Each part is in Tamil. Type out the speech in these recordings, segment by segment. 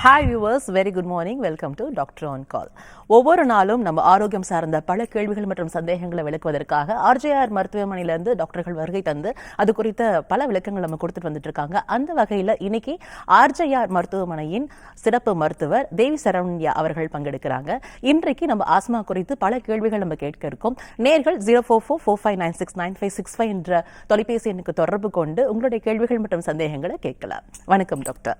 Hi viewers, very good morning. Welcome to doctor on கால். ஒவ்வொரு நாளும் நம்ம ஆரோக்கியம் சார்ந்த பல கேள்விகள் மற்றும் சந்தேகங்களை விளக்குவதற்காக RJR மருத்துவமனையிலிருந்து டாக்டர்கள் வருகை தந்து அது குறித்த பல விளக்கங்கள் நம்ம கொடுத்துட்டு வந்துட்டு இருக்காங்க. அந்த வகையில் இன்னைக்கு RJR மருத்துவமனையின் சிறப்பு மருத்துவர் தேவி சரவண்யா அவர்கள் பங்கெடுக்கிறாங்க. இன்றைக்கு நம்ம ஆஸ்மா குறித்து பல கேள்விகள் நம்ம கேட்க இருக்கோம். நேர்கள் 0444599695 என்ற தொலைபேசி எண்ணுக்கு தொடர்பு கொண்டு உங்களுடைய கேள்விகள் மற்றும் சந்தேகங்களை கேட்கலாம். வணக்கம் டாக்டர்.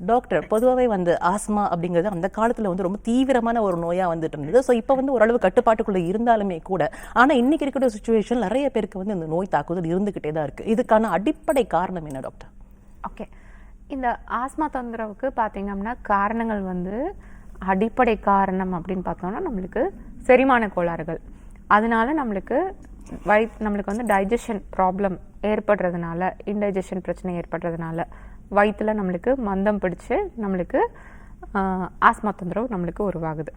டாக்டர், பொதுவாகவே ஆஸ்மா அப்படிங்கிறது அந்த காலத்தில் ரொம்ப தீவிரமான ஒரு நோயாக வந்துட்டு இருந்தது. ஸோ இப்போ ஓரளவு கட்டுப்பாட்டுக்குள்ளே இருந்தாலுமே கூட, ஆனால் இன்னைக்கு இருக்கிற சுச்சுவேஷன் நிறைய பேருக்கு இந்த நோய் தாக்குதல் இருந்துகிட்டே தான் இருக்கு. இதுக்கான அடிப்படை காரணம் என்ன டாக்டர்? ஓகே, இந்த ஆஸ்மா தொந்தரவுக்கு பார்த்தீங்கன்னா காரணங்கள் அடிப்படை காரணம் அப்படின்னு பார்த்தோம்னா நம்மளுக்கு செரிமான கோளாறுகள், அதனால நம்மளுக்கு டைஜஷன் ப்ராப்ளம் ஏற்படுறதுனால, இன்டைஜஷன் பிரச்சனை ஏற்படுறதுனால வயிற்றுல நம்மளுக்கு மந்தம் பிடிச்சு நம்மளுக்கு ஆஸ்மா தொந்தரவு நம்மளுக்கு உருவாகுது.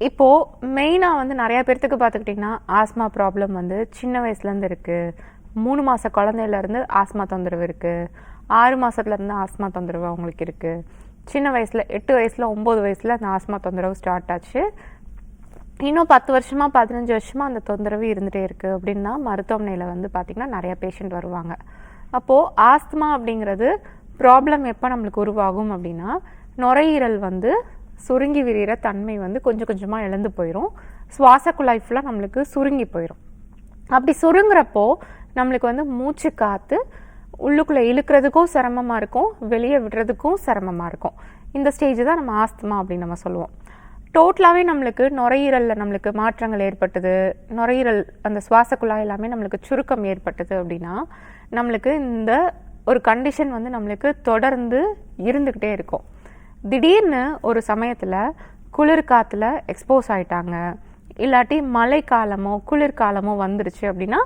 இப்போது மெயினாக நிறையா பேர்த்துக்கு பார்த்துக்கிட்டிங்கன்னா ஆஸ்மா ப்ராப்ளம் சின்ன வயசுலேருந்து இருக்குது. 3 மாத குழந்தையிலேருந்து ஆஸ்மா தொந்தரவு இருக்குது, 6 மாதத்துலேருந்து ஆஸ்மா தொந்தரவு அவங்களுக்கு இருக்குது. சின்ன வயசில் 8 வயசில் 9 வயசில் அந்த ஆஸ்மா தொந்தரவு ஸ்டார்ட் ஆச்சு. இன்னும் 10 வருஷமாக 15 வருஷமாக அந்த தொந்தரவு இருந்துகிட்டே இருக்குது அப்படின்னா மருத்துவமனையில் பார்த்திங்கன்னா நிறையா பேஷண்ட் வருவாங்க. அப்போது ஆஸ்துமா அப்படிங்கிறது ப்ராப்ளம் எப்போ நம்மளுக்கு உருவாகும் அப்படின்னா, நுரையீரல் சுருங்கி விரிகிற தன்மை கொஞ்சம் கொஞ்சமாக இழந்து போயிடும். சுவாச குழாய் ஃபுல்லாக நம்மளுக்கு சுருங்கி போயிடும். அப்படி சுருங்குறப்போ நம்மளுக்கு மூச்சு காற்று உள்ளுக்குள்ளே இழுக்கிறதுக்கும் சிரமமாக இருக்கும், வெளியே விடுறதுக்கும் சிரமமாக இருக்கும். இந்த ஸ்டேஜ் தான் நம்ம ஆஸ்துமா அப்படின்னு நம்ம சொல்லுவோம். டோட்டலாகவே நம்மளுக்கு நுரையீரலில் நம்மளுக்கு மாற்றங்கள் ஏற்பட்டது, நுரையீரல் அந்த சுவாச குழாய் எல்லாமே நம்மளுக்கு சுருக்கம் ஏற்பட்டது அப்படின்னா நம்மளுக்கு இந்த ஒரு கண்டிஷன் நம்மளுக்கு தொடர்ந்து இருந்துக்கிட்டே இருக்கும். திடீர்னு ஒரு சமயத்தில் குளிர் காற்றுல எக்ஸ்போஸ் ஆகிட்டாங்க, இல்லாட்டி மழை காலமோ குளிர்காலமோ வந்துருச்சு அப்படின்னா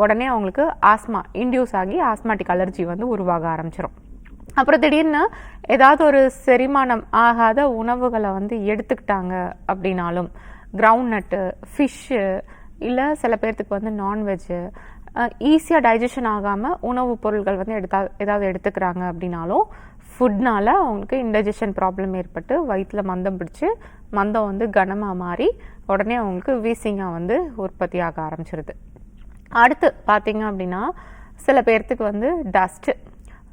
உடனே அவங்களுக்கு ஆஸ்மா இன்டியூஸ் ஆகி ஆஸ்மாட்டிக் அலர்ஜி உருவாக ஆரம்பிச்சிடும். அப்புறம் திடீர்னு ஏதாவது ஒரு செரிமானம் ஆகாத உணவுகளை எடுத்துக்கிட்டாங்க அப்படின்னாலும், கிரவுண்ட் நட்டு, ஃபிஷ்ஷு, இல்லை சில பேர்த்துக்கு நான்வெஜ்ஜு, ஈஸியாக டைஜஷன் ஆகாமல் உணவுப் பொருட்கள் ஏதாவது எடுத்துக்கிறாங்க அப்படின்னாலும் ஃபுட்னால் அவங்களுக்கு இன்டைஜஷன் ப்ராப்ளம் ஏற்பட்டு வயிற்றில் மந்தம் பிடிச்சி மந்தம் கனமாக மாறி உடனே அவங்களுக்கு வீசிங்காக உற்பத்தி ஆக ஆரம்பிச்சிருது. அடுத்து பார்த்திங்க அப்படின்னா சில பேர்த்துக்கு டஸ்ட்டு,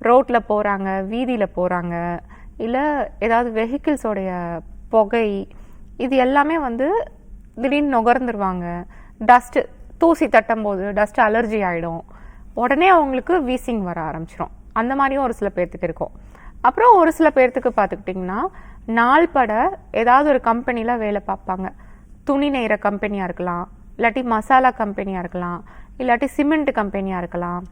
ரோட்டில் போகிறாங்க, வீதியில் போகிறாங்க, இல்லை ஏதாவது வெஹிக்கிள்ஸோடைய புகை, இது எல்லாமே திடீர்னு நுகர்ந்துருவாங்க. டஸ்ட்டு தூசி தட்டும் போது டஸ்ட் அலர்ஜி ஆகிடும், உடனே அவங்களுக்கு வீசிங் வர ஆரம்பிச்சிடும். அந்த மாதிரியும் ஒரு சில பேர்த்துக்கு இருக்கும். அப்புறம் ஒரு சில பேர்த்துக்கு பார்த்துக்கிட்டிங்கன்னா நாள்பட ஏதாவது ஒரு கம்பெனியில் வேலை பார்ப்பாங்க. துணி நெய்கிற கம்பெனியாக இருக்கலாம், இல்லாட்டி மசாலா கம்பெனியாக இருக்கலாம், இல்லாட்டி சிமெண்ட் கம்பெனியாக இருக்கலாம்,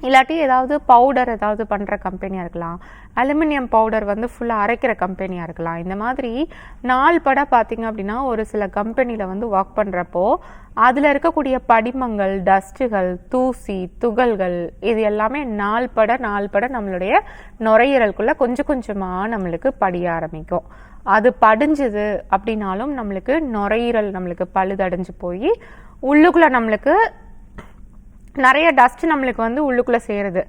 இல்லாட்டி ஏதாவது பவுடர் ஏதாவது பண்ணுற கம்பெனியாக இருக்கலாம், அலுமினியம் பவுடர் ஃபுல்லாக அரைக்கிற கம்பெனியாக இருக்கலாம். இந்த மாதிரி நாள்பட பார்த்திங்க அப்படின்னா ஒரு சில கம்பெனியில் ஒர்க் பண்ணுறப்போ அதில் இருக்கக்கூடிய படிமங்கள், டஸ்ட்டுகள், தூசி, துகள்கள், இது எல்லாமே நாள்பட நம்மளுடைய நுரையீரலுக்குள்ளே கொஞ்சம் கொஞ்சமாக நம்மளுக்கு படிய ஆரம்பிக்கும். அது படிஞ்சுது அப்படின்னாலும் நம்மளுக்கு நுரையீரல் நம்மளுக்கு பழுதடைஞ்சு போய் உள்ளுக்குள்ளே நம்மளுக்கு நிறைய டஸ்ட் நம்மளுக்கு உள்ளுக்குள்ளே சேருது.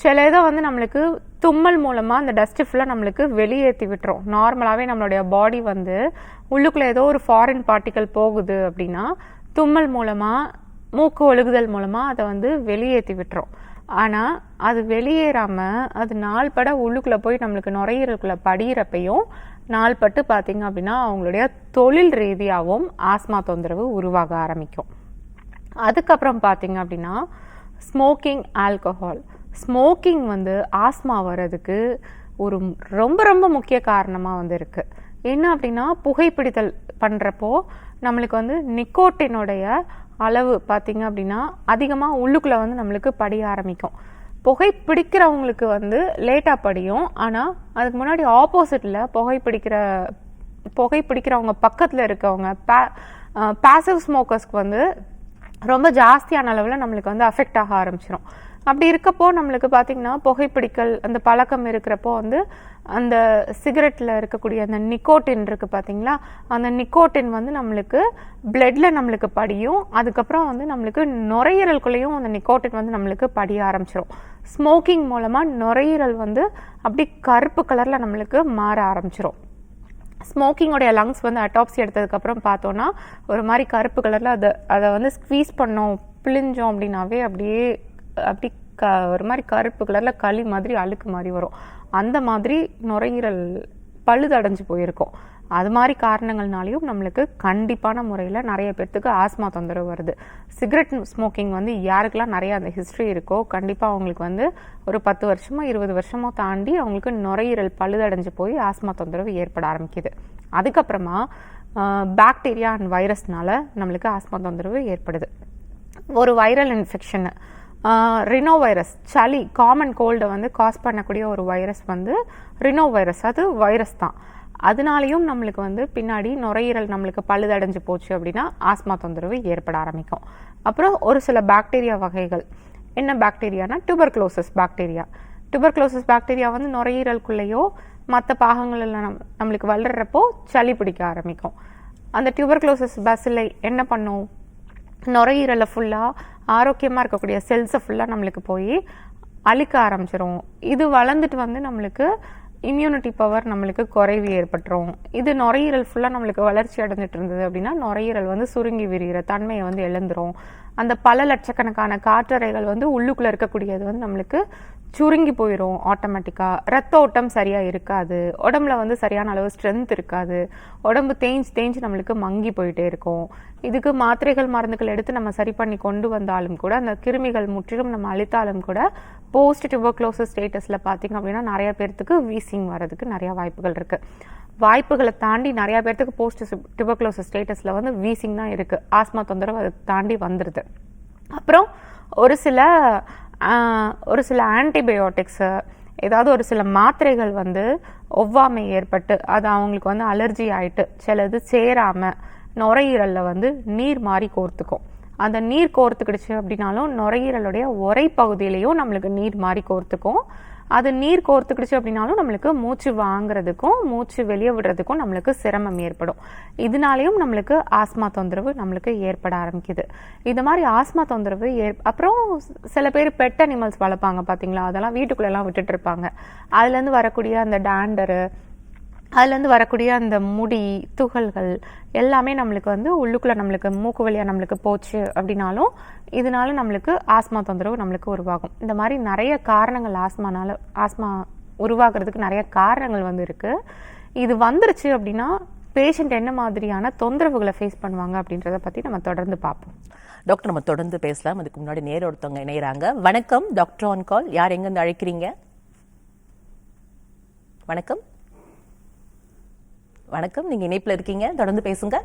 சில இதை நம்மளுக்கு தும்மல் மூலமாக அந்த டஸ்ட்டு ஃபுல்லாக நம்மளுக்கு வெளியேற்றி விட்டுரும். நார்மலாகவே நம்மளுடைய பாடி உள்ளுக்குள்ளே ஏதோ ஒரு ஃபாரின் பார்ட்டிக்கல் போகுது அப்படின்னா தும்மல் மூலமாக, மூக்கு ஒழுகுதல் மூலமாக அதை வெளியேற்றி விட்டுரும். ஆனால் அது வெளியேறாமல் அது நாள்பட உள்ளுக்குள்ளே போய் நம்மளுக்கு நுரையீரலுக்குள்ளே படிகிறப்பையும் நாள்பட்டு பார்த்திங்க அப்படின்னா அவங்களுடைய தொழில் ரீதியாகவும் ஆஸ்மா தொந்தரவு உருவாக ஆரம்பிக்கும். அதுக்கப்புறம் பார்த்திங்க அப்படின்னா ஸ்மோக்கிங், ஆல்கஹால். ஸ்மோக்கிங் ஆஸ்மா வர்றதுக்கு ஒரு ரொம்ப ரொம்ப முக்கிய காரணமாக இருக்குது. என்ன அப்படின்னா புகைப்பிடித்தல் பண்ணுறப்போ நம்மளுக்கு நிக்கோட்டினுடைய அளவு பார்த்திங்க அப்படின்னா அதிகமாக உள்ளுக்குள்ளே நம்மளுக்கு படிய ஆரம்பிக்கும். புகைப்பிடிக்கிறவங்களுக்கு லேட்டாக படியும், ஆனால் அதுக்கு முன்னாடி ஆப்போசிட்டில் புகைப்பிடிக்கிறவங்க பக்கத்தில் இருக்கவங்க பாசிவ் ஸ்மோக்கர்ஸ்க்கு ரொம்ப ஜாஸ்தியான அளவில் நம்மளுக்கு அஃபெக்ட் ஆக ஆரம்பிச்சிடும். அப்படி இருக்கப்போ நம்மளுக்கு பார்த்திங்கன்னா புகைப்பிடிக்கல் அந்த பழக்கம் இருக்கிறப்போ வந்து அந்த சிகரெட்டில் இருக்கக்கூடிய அந்த நிக்கோட்டின் இருக்குது பார்த்தீங்களா, அந்த நிக்கோட்டின் வந்து நம்மளுக்கு பிளட்டில் நம்மளுக்கு படியும். அதுக்கப்புறம் வந்து நம்மளுக்கு நுரையீரலுக்குள்ளேயும் அந்த நிக்கோட்டின் வந்து நம்மளுக்கு படிய ஆரம்பிச்சிடும். ஸ்மோக்கிங் மூலமாக நுரையீரல் வந்து அப்படி கருப்பு கலரில் நம்மளுக்கு மாற ஆரம்பிச்சிடும். ஸ்மோக்கிங்கோடைய லங்ஸ் வந்து அட்டாப்சி எடுத்ததுக்கப்புறம் பார்த்தோன்னா ஒரு மாதிரி கருப்பு கலரில் அதை வந்து ஸ்க்வீஸ் பண்ணோம் பிழிஞ்சோம் அப்படின்னாவே அப்படி ஒரு மாதிரி கருப்பு கலரில் களி மாதிரி அழுக்கு மாதிரி வரும். அந்த மாதிரி நுரையீரல் பழுதடைஞ்சு போயிருக்கும். அது மாதிரி காரணங்கள்னாலையும் நம்மளுக்கு கண்டிப்பான முறையில் நிறைய பேர்த்துக்கு ஆஸ்மா தொந்தரவு வருது. சிகரெட் ஸ்மோக்கிங் வந்து யாருக்கெல்லாம் நிறைய அந்த ஹிஸ்ட்ரி இருக்கோ கண்டிப்பாக அவங்களுக்கு வந்து ஒரு 10 வருஷமோ 20 வருஷமோ தாண்டி அவங்களுக்கு நுரையீரல் பழுதடைஞ்சு போய் ஆஸ்மா தொந்தரவு ஏற்பட ஆரம்பிக்குது. அதுக்கப்புறமா பாக்டீரியா அண்ட் வைரஸ்னால நம்மளுக்கு ஆஸ்மா தொந்தரவு ஏற்படுது. ஒரு வைரல் இன்ஃபெக்ஷன், ரினோ வைரஸ், சளி, காமன் கோல்டை வந்து காஸ் பண்ணக்கூடிய ஒரு வைரஸ் வந்து ரினோ வைரஸ். அது வைரஸ் தான். அதனாலையும் நம்மளுக்கு வந்து பின்னாடி நுரையீரல் நம்மளுக்கு பழுதடைஞ்சு போச்சு அப்படின்னா ஆஸ்மா தொந்தரவு ஏற்பட ஆரம்பிக்கும். அப்புறம் ஒரு சில பாக்டீரியா வகைகள், என்ன பாக்டீரியானா டியூபர்குலோசிஸ் பாக்டீரியா. டியூபர்குலோசிஸ் பாக்டீரியா வந்து நுரையீரலுக்குள்ளேயோ மற்ற பாகங்களில் நம்மளுக்கு வளர்றப்போ சளி பிடிக்க ஆரம்பிக்கும். அந்த டியூபர்குலோசிஸ் பேசிலை என்ன பண்ணும், நுரையீரலை ஃபுல்லாக ஆரோக்கியமாக இருக்கக்கூடிய செல்ஸை ஃபுல்லாக நம்மளுக்கு போய் அழிக்க ஆரம்பிச்சிடும். இது வளர்ந்துட்டு வந்து நம்மளுக்கு இம்யூனிட்டி பவர் நம்மளுக்கு குறைவு ஏற்பட்டுரும். இது நுரையீரல் ஃபுல்லாக நம்மளுக்கு வளர்ச்சி அடைஞ்சிட்டு இருந்தது அப்படின்னா நுரையீரல் வந்து சுருங்கி விரிகிற தன்மையை வந்து இழந்துரும். அந்த பல லட்சக்கணக்கான காற்றறைகள் வந்து உள்ளுக்குள்ளே இருக்கக்கூடியது வந்து நம்மளுக்கு சுருங்கி போயிடும். ஆட்டோமேட்டிக்காக ரத்த ஓட்டம் சரியாக இருக்காது, உடம்புல வந்து சரியான அளவு ஸ்ட்ரென்த் இருக்காது, உடம்பு தேஞ்சு நம்மளுக்கு மங்கி போயிட்டே இருக்கும். இதுக்கு மாத்திரைகள் மருந்துகள் எடுத்து நம்ம சரி பண்ணி கொண்டு வந்தாலும் கூட அந்த கிருமிகள் முற்றிலும் நம்ம அழித்தாலும் கூட போஸ்ட் டியூபர்குலோசிஸ் ஸ்டேட்டஸில் பார்த்திங்க அப்படின்னா நிறைய பேர்த்துக்கு வீசிங் வர்றதுக்கு நிறையா வாய்ப்புகள் இருக்குது. வாய்ப்புகளை தாண்டி நிறையா பேர்த்துக்கு போஸ்ட் டியூபர்குலோசிஸ் ஸ்டேட்டஸில் வந்து வீசிங் தான் இருக்குது. ஆஸ்மா தொந்தரவு அதை தாண்டி வந்துடுது. அப்புறம் ஒரு சில ஆன்டிபயோட்டிக்ஸு, ஏதாவது ஒரு சில மாத்திரைகள் வந்து ஒவ்வாமை ஏற்பட்டு அது அவங்களுக்கு வந்து அலர்ஜி ஆகிட்டு சிலது சேராமல் நுரையீரலில் வந்து நீர் மாதிரி கோர்த்துக்கும். அந்த நீர் கோர்த்துக்கிடுச்சு அப்படின்னாலும் நுரையீரலுடைய உரை பகுதியிலையும் நம்மளுக்கு நீர் மாதிரி கோர்த்துக்கும். அது நீர் கோர்த்துக்கிடுச்சு அப்படின்னாலும் நம்மளுக்கு மூச்சு வாங்குறதுக்கும் மூச்சு வெளியே விடுறதுக்கும் நம்மளுக்கு சிரமம் ஏற்படும். இதனாலையும் நம்மளுக்கு ஆஸ்மா தொந்தரவு நம்மளுக்கு ஏற்பட ஆரம்பிக்குது. இது மாதிரி ஆஸ்மா தொந்தரவு அப்புறம் சில பேர் பெட் அனிமல்ஸ் வளர்ப்பாங்க பார்த்தீங்களா, அதெல்லாம் வீட்டுக்குள்ளெல்லாம் விட்டுட்டு இருப்பாங்க. அதுலேருந்து வரக்கூடிய அந்த டேண்டரு, அதுலேருந்து வரக்கூடிய அந்த முடி துகள்கள் எல்லாமே நம்மளுக்கு வந்து உள்ளுக்குள்ளே நம்மளுக்கு மூக்கு வழியாக நம்மளுக்கு போச்சு அப்படின்னாலும் இதனால நம்மளுக்கு ஆஸ்மா தொந்தரவு நம்மளுக்கு உருவாகும். இந்த மாதிரி நிறைய காரணங்கள் ஆஸ்மா உருவாகிறதுக்கு நிறைய காரணங்கள் வந்து இருக்குது. இது வந்துருச்சு அப்படின்னா பேஷண்ட் என்ன மாதிரியான தொந்தரவுகளை ஃபேஸ் பண்ணுவாங்க அப்படின்றத பற்றி நம்ம தொடர்ந்து பார்ப்போம். டாக்டர், நம்ம தொடர்ந்து பேசலாம். அதுக்கு முன்னாடி நேர ஒருத்தவங்க இணைகிறாங்க. வணக்கம், டாக்டர் ஆன் கால். யார் எங்கேருந்து அழைக்கிறீங்க? வணக்கம். வணக்கம், நீங்க இணைப்புல இருக்கீங்க, தொடர்ந்து பேசுங்க.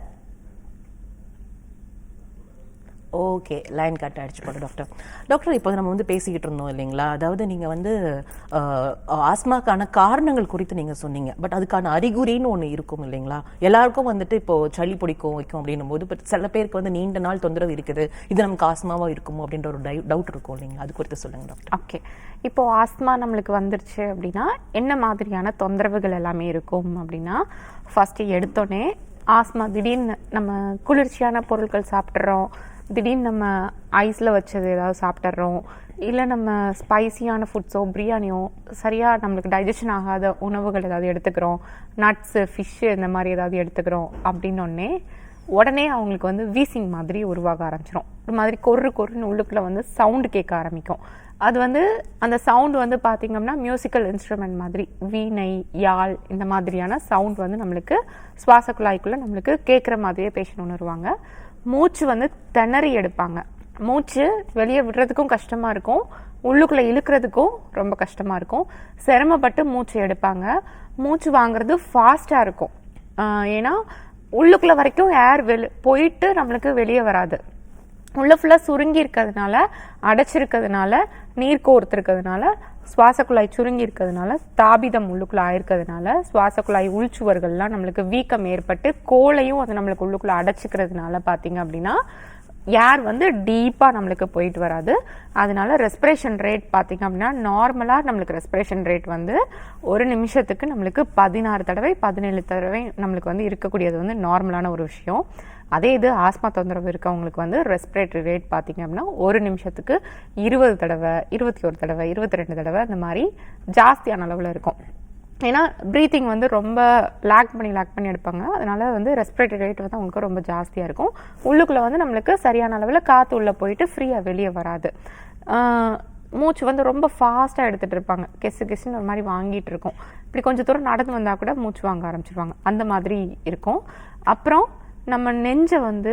ஓகே, லைன் கட் ஆயிடுச்சு போல டாக்டர். இப்போ நம்ம வந்து பேசிக்கிட்டு இருந்தோம் இல்லைங்களா, அதாவது நீங்க வந்து ஆஸ்மாக்கான காரணங்கள் குறித்து நீங்க சொன்னீங்க. பட் அதுக்கான அறிகுறின்னு ஒன்று இருக்கும் இல்லைங்களா, எல்லாருக்கும் வந்துட்டு இப்போ சளி பிடிக்கும் வைக்கும் அப்படின்னும் போது பட் சில பேருக்கு வந்து நீண்ட நாள் தொந்தரவு இருக்குது, இது நமக்கு ஆஸ்மாவா இருக்குமோ அப்படின்ற ஒரு டவுட் இருக்கும் இல்லைங்களா, அது குறித்து சொல்லுங்க டாக்டர். ஓகே, இப்போ ஆஸ்மா நம்மளுக்கு வந்துருச்சு அப்படின்னா என்ன மாதிரியான தொந்தரவுகள் எல்லாமே இருக்கும் அப்படின்னா, ஃபர்ஸ்ட் எடுத்தோடனே ஆஸ்மா திடீர்னு நம்ம குளிர்ச்சியான பொருட்கள் சாப்பிட்றோம், திடீர்னு நம்ம ஐஸில் வச்சது ஏதாவது சாப்பிட்றோம், இல்லை நம்ம ஸ்பைசியான ஃபுட்ஸோ பிரியாணியோ சரியாக நம்மளுக்கு டைஜஷன் ஆகாத உணவுகள் ஏதாவது எடுத்துக்கிறோம், நட்ஸு ஃபிஷ்ஷு இந்த மாதிரி ஏதாவது எடுத்துக்கிறோம் அப்படின்னோடனே உடனே அவங்களுக்கு வந்து வீசிங் மாதிரி உருவாக ஆரம்பிச்சிடும். ஒரு மாதிரி கொர்ருன்னு உள்ளுக்குள்ளே வந்து சவுண்டு கேட்க ஆரம்பிக்கும். அது வந்து அந்த சவுண்டு வந்து பார்த்திங்கன்னா மியூசிக்கல் இன்ஸ்ட்ருமெண்ட் மாதிரி வீணை, யாழ் இந்த மாதிரியான சவுண்ட் வந்து நம்மளுக்கு சுவாச குழாய்க்குள்ளே நம்மளுக்கு கேட்குற மாதிரியே பேஷண்ட் உணர்வாங்க. மூச்சு வந்து திணறி எடுப்பாங்க. மூச்சு வெளியே விடுறதுக்கும் கஷ்டமாக இருக்கும், உள்ளுக்குள்ளே இழுக்கிறதுக்கும் ரொம்ப கஷ்டமாக இருக்கும். சிரமப்பட்டு மூச்சு எடுப்பாங்க. மூச்சு வாங்குறது ஃபாஸ்ட்டாக இருக்கும். ஏன்னா உள்ளுக்குள்ளே வரைக்கும் ஏர் போயிட்டு நம்மளுக்கு வெளியே வராது. உள்ள ஃபுல்லாக சுருங்கி இருக்கிறதுனால, அடைச்சிருக்கிறதுனால, நீர் கோர்த்துருக்கிறதுனால, சுவாச குழாய் சுருங்கி இருக்கிறதுனால, தாபிதம் உள்ளுக்குள்ளே ஆயிருக்கிறதுனால, சுவாச குழாய் உள்சுவர்கள்லாம் நம்மளுக்கு வீக்கம் ஏற்பட்டு கோளையும் அது நம்மளுக்கு உள்ளுக்குள்ளே அடைச்சிக்கிறதுனால பார்த்தீங்க அப்படின்னா ஏர் வந்து டீப்பாக நம்மளுக்கு போயிட்டு வராது. அதனால ரெஸ்பிரேஷன் ரேட் பார்த்திங்க அப்படின்னா நார்மலாக நம்மளுக்கு ரெஸ்பிரேஷன் ரேட் வந்து ஒரு நிமிஷத்துக்கு நம்மளுக்கு 16 தடவை 17 தடவை நம்மளுக்கு வந்து இருக்கக்கூடியது வந்து நார்மலான ஒரு விஷயம். அதே இது ஆஸ்மா தொந்தரவு இருக்கவங்களுக்கு வந்து ரெஸ்பிரேட்டரி ரேட் பார்த்திங்க அப்படின்னா ஒரு நிமிஷத்துக்கு 20 தடவை 21 தடவை 22 தடவை அந்த மாதிரி ஜாஸ்தியான அளவில் இருக்கும். ஏன்னா ப்ரீத்திங் வந்து ரொம்ப லேக் பண்ணி எடுப்பாங்க. அதனால வந்து ரெஸ்பிரேட்டரி ரேட் வந்து அவங்களுக்கு ரொம்ப ஜாஸ்தியாக இருக்கும். உள்ளுக்குள்ளே வந்து நம்மளுக்கு சரியான அளவில் காற்று உள்ளே போயிட்டு ஃப்ரீயாக வெளியே வராது. மூச்சு வந்து ரொம்ப ஃபாஸ்ட்டாக எடுத்துகிட்டு இருப்பாங்க. கெஸ்ஸுன்னு ஒரு மாதிரி வாங்கிட்டு இருக்கும். இப்படி கொஞ்சம் தூரம் நடந்து வந்தால் கூட மூச்சு வாங்க ஆரம்பிச்சிருவாங்க. அந்த மாதிரி இருக்கும். அப்புறம் நம்ம நெஞ்சை வந்து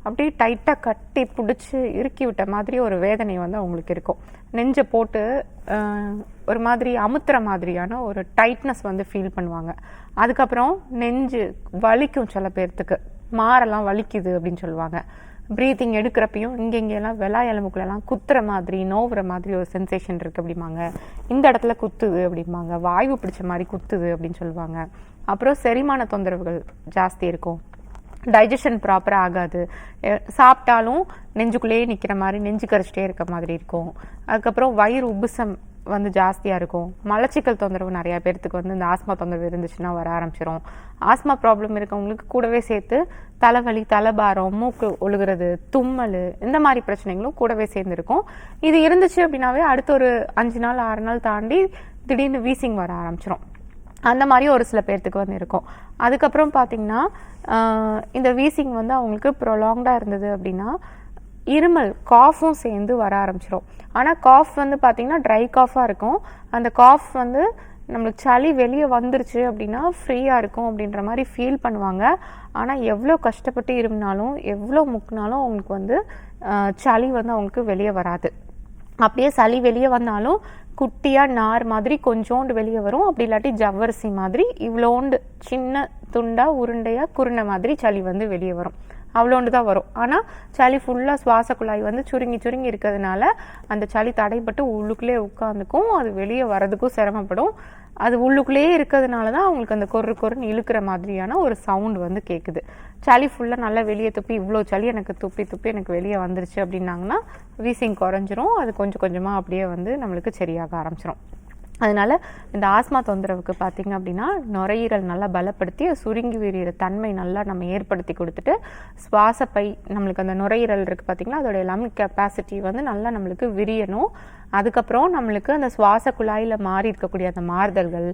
அப்படியே டைட்டாக கட்டி பிடிச்சி இறுக்கி விட்ட மாதிரி ஒரு வேதனை வந்து அவங்களுக்கு இருக்கும். நெஞ்சை போட்டு ஒரு மாதிரி அமுத்துற மாதிரியான ஒரு டைட்னஸ் வந்து ஃபீல் பண்ணுவாங்க. அதுக்கப்புறம் நெஞ்சு வலிக்கும், சில பேர்த்துக்கு மாரெல்லாம் வலிக்குது அப்படின்னு சொல்லுவாங்க. ப்ரீத்திங் எடுக்கிறப்பையும் இங்கெங்கெல்லாம் வெள்ளா எலும்புக்குள்ளெல்லாம் குத்துற மாதிரி நோவுற மாதிரி ஒரு சென்சேஷன் இருக்குது அப்படிம்பாங்க. இந்த இடத்துல குத்துது அப்படிம்பாங்க. வாய்வு பிடிச்ச மாதிரி குத்துது அப்படின்னு சொல்லுவாங்க. அப்புறம் செரிமான தொந்தரவுகள் ஜாஸ்தி இருக்கும். டைஜஷன் ப்ராப்பராக ஆகாது. சாப்பிட்டாலும் நெஞ்சுக்குள்ளேயே நிற்கிற மாதிரி நெஞ்சு கரைச்சிட்டே இருக்க மாதிரி இருக்கும். அதுக்கப்புறம் வயிறு உப்புசம் வந்து ஜாஸ்தியாக இருக்கும். மலச்சிக்கல் தொந்தரவு நிறையா பேர்த்துக்கு வந்து இந்த ஆஸ்மா தொந்தரவு இருந்துச்சுன்னா வர ஆரம்பிச்சிடும். ஆஸ்மா ப்ராப்ளம் இருக்கவங்களுக்கு கூடவே சேர்த்து தலைவலி, தலைபாரம், மூக்கு ஒழுகிறது, தும்மல், இந்த மாதிரி பிரச்சனைகளும் கூடவே சேர்ந்துருக்கும். இது இருந்துச்சு அப்படின்னாவே அடுத்த ஒரு 5 நாள் 6 நாள் தாண்டி திடீர்னு வீசிங் வர ஆரம்பிச்சிடும். அந்த மாதிரி ஒரு சில பேர்த்துக்கு வந்து இருக்கும். அதுக்கப்புறம் பார்த்திங்கன்னா இந்த வீசிங் வந்து அவங்களுக்கு ப்ரொலாங்டாக இருந்தது அப்படின்னா இருமல், காஃபும் சேர்ந்து வர ஆரம்பிச்சிடும். ஆனால் காஃப் வந்து பார்த்திங்கன்னா ட்ரை காஃபாக இருக்கும். அந்த காஃப் வந்து நம்மளுக்கு சளி வெளியே வந்துருச்சு அப்படின்னா ஃப்ரீயாக இருக்கும் அப்படின்ற மாதிரி ஃபீல் பண்ணுவாங்க. ஆனால் எவ்வளோ கஷ்டப்பட்டு இருமினாலும் எவ்வளோ முக்குனாலும் அவங்களுக்கு வந்து சளி வந்து அவங்களுக்கு வெளியே வராது. அப்படியே சளி வெளியே வந்தாலும் குட்டியாக நார் மாதிரி கொஞ்சோண்டு வெளியே வரும். அப்படி இல்லாட்டி ஜவ்வரிசி மாதிரி இவ்வளோண்டு சின்ன துண்டாக உருண்டையாக குருணை மாதிரி சளி வந்து வெளியே வரும். அவ்வளோண்டு தான் வரும். ஆனால் சளி ஃபுல்லாக சுவாச குழாய் வந்து சுருங்கி இருக்கிறதுனால அந்த சளி தடைப்பட்டு உள்ளுக்குள்ளே உட்காந்துக்கும். அது வெளியே வர்றதுக்கும் சிரமப்படும். அது உள்ளுக்குள்ளேயே இருக்கிறதுனால தான் அவங்களுக்கு அந்த கொருன்னு இழுக்கிற மாதிரியான ஒரு சவுண்ட் வந்து கேட்குது. சளி ஃபுல்லாக நல்லா வெளியே துப்பி இவ்வளோ சளி எனக்கு துப்பி எனக்கு வெளியே வந்துருச்சு அப்படின்னாங்கன்னா வீசிங் குறைஞ்சிரும். அது கொஞ்சம் கொஞ்சமாக அப்படியே வந்து நம்மளுக்கு சரியாக ஆரம்பிச்சிடும். அதனால் இந்த ஆஸ்மா தொந்தரவுக்கு பார்த்திங்க அப்படின்னா நுரையீரல் நல்லா பலப்படுத்தி சுருங்கி விரிகிற தன்மை நல்லா நம்ம ஏற்படுத்தி கொடுத்துட்டு சுவாசப்பை நம்மளுக்கு அந்த நுரையீரல் இருக்குது பார்த்திங்களா, அதோடைய லங் கெப்பாசிட்டி வந்து நல்லா நம்மளுக்கு விரியணும். அதுக்கப்புறம் நம்மளுக்கு அந்த சுவாச குழாயில் மாறி இருக்கக்கூடிய அந்த மாறுதல்கள்,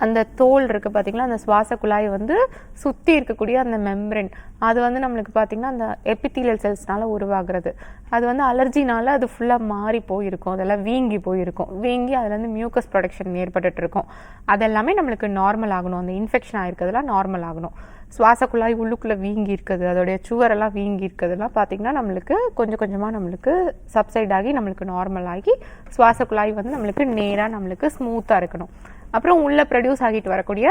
அந்த தோல் இருக்குது பார்த்திங்களா, அந்த சுவாச குழாய் வந்து சுற்றி இருக்கக்கூடிய அந்த மெம்பரேன் அது வந்து நம்மளுக்கு பார்த்திங்கன்னா அந்த எபித்தீலியல் செல்ஸ்னால உருவாகிறது. அது வந்து அலர்ஜினால அது ஃபுல்லாக மாறி போயிருக்கும். அதெல்லாம் வீங்கி போயிருக்கும். வீங்கி அதுலேருந்து மியூக்கஸ் ப்ரொடக்ஷன் ஏற்பட்டுட்டு இருக்கும். அதெல்லாமே நம்மளுக்கு நார்மல் ஆகணும். அந்த இன்ஃபெக்ஷன் ஆகிருக்கிறதுலாம் நார்மல் ஆகணும். சுவாச குழாய் உள்ளுக்குள்ளே வீங்கி இருக்குது, அதோடைய சுவரெல்லாம் வீங்கி இருக்கிறதுலாம் பார்த்திங்கன்னா நம்மளுக்கு கொஞ்சம் கொஞ்சமாக நம்மளுக்கு சப்சைட் ஆகி நம்மளுக்கு நார்மல் ஆகி சுவாச குழாய் வந்து நம்மளுக்கு நேராக நம்மளுக்கு ஸ்மூத்தாக இருக்கணும். அப்புறம் உள்ளே ப்ரொடியூஸ் ஆகிட்டு வரக்கூடிய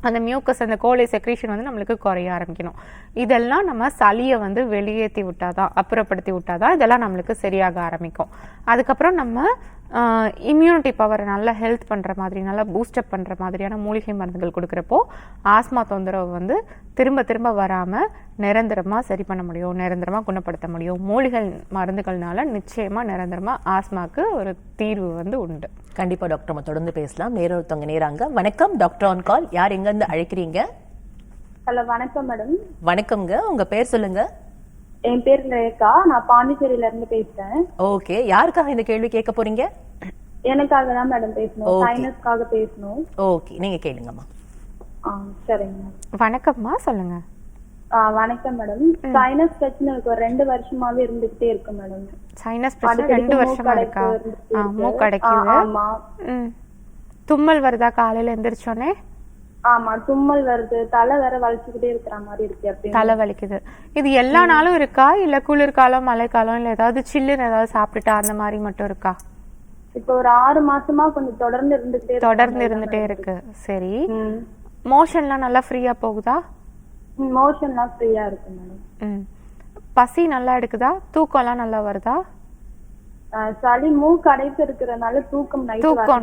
அந்த மியூக்கஸ், அந்த கோலை செக்ரீஷன் வந்து நம்மளுக்கு குறைய ஆரம்பிக்கணும். இதெல்லாம் நம்ம சளியை வந்து வெளியேற்றி விட்டாதான், அப்புறப்படுத்தி விட்டாதான் இதெல்லாம் நம்மளுக்கு சரியாக ஆரம்பிக்கும். அதுக்கப்புறம் நம்ம இம்யூனிட்டி பவரை நல்லா ஹெல்த் பண்ணுற மாதிரி நல்லா பூஸ்டப் பண்ணுற மாதிரியான மூலிகை மருந்துகள் கொடுக்குறப்போ ஆஸ்மா தொந்தரவு வந்து திரும்ப வராமல் நிரந்தரமாக சரி பண்ண முடியும், நிரந்தரமாக குணப்படுத்த முடியும். மூலிகை மருந்துகள்னால நிச்சயமாக நிரந்தரமாக ஆஸ்மாவுக்கு ஒரு தீர்வு வந்து உண்டு. கண்டிப்பாக டாக்டர், நம்ம தொடர்ந்து பேசலாம். நேரத்தவங்க நேராங்க. வணக்கம், டாக்டர் ஆன் கால். யார் எங்கேருந்து அழைக்கிறீங்க? ஹலோ, வணக்கம் மேடம். வணக்கம்ங்க, உங்க பேர் சொல்லுங்க. என் பேர் ரேகா, நான் பாண்டிச்சேரியில இருந்து பேசுறேன். ஓகே, யாருக்காக இந்த கேள்வி கேட்க போறீங்க? எனக்காக தான் மேடம் பேசணும், சைனஸ்க்காக பேசணும். ஓகே, நீங்க கேளுங்கம்மா. சரிங்க. வணக்கம்மா, சொல்லுங்க. வணக்கம் மேடம். சைனஸ் பிரச்சனை எனக்கு ஒரு 2 வருஷமாவே இருந்துகிட்டே இருக்கு மேடம். சைனஸ் பிரச்சனை 2 வருஷமா இருக்கா? மூக்கு அடைக்குது. ஆமா. தும்மல் வருதா காலையில எந்திரிச்சோனே? ஆமா, தும்மல் வருது, தலை வேற வலிச்சுக்கிட்டே இருக்கிற மாதிரி இருக்கு. தலை வலிக்குது. இது எல்லா நாளும் இருக்கா இல்ல குளிர்காலம் மழைக்காலம் இல்ல ஏதாவது சில்லுன்னு ஏதாவது சாப்பிட்டுட்டா அந்த மாதிரி மட்டும் இருக்கா? இப்ப ஒரு 6 மாசமா கொஞ்சம் தொடர்ந்து இருந்துட்டே இருக்கு. சரி, மோஷன்லாம் நல்லா ஃப்ரீயா போகுதா? மோஷன்லாம் ஃப்ரீயா இருக்கு மேடம். பசி நல்லா எடுக்குதா? தூக்கம்லாம் நல்லா வருதா? சளி மூக்கு அடைப்பு இருக்கிறதுனால தூக்கம்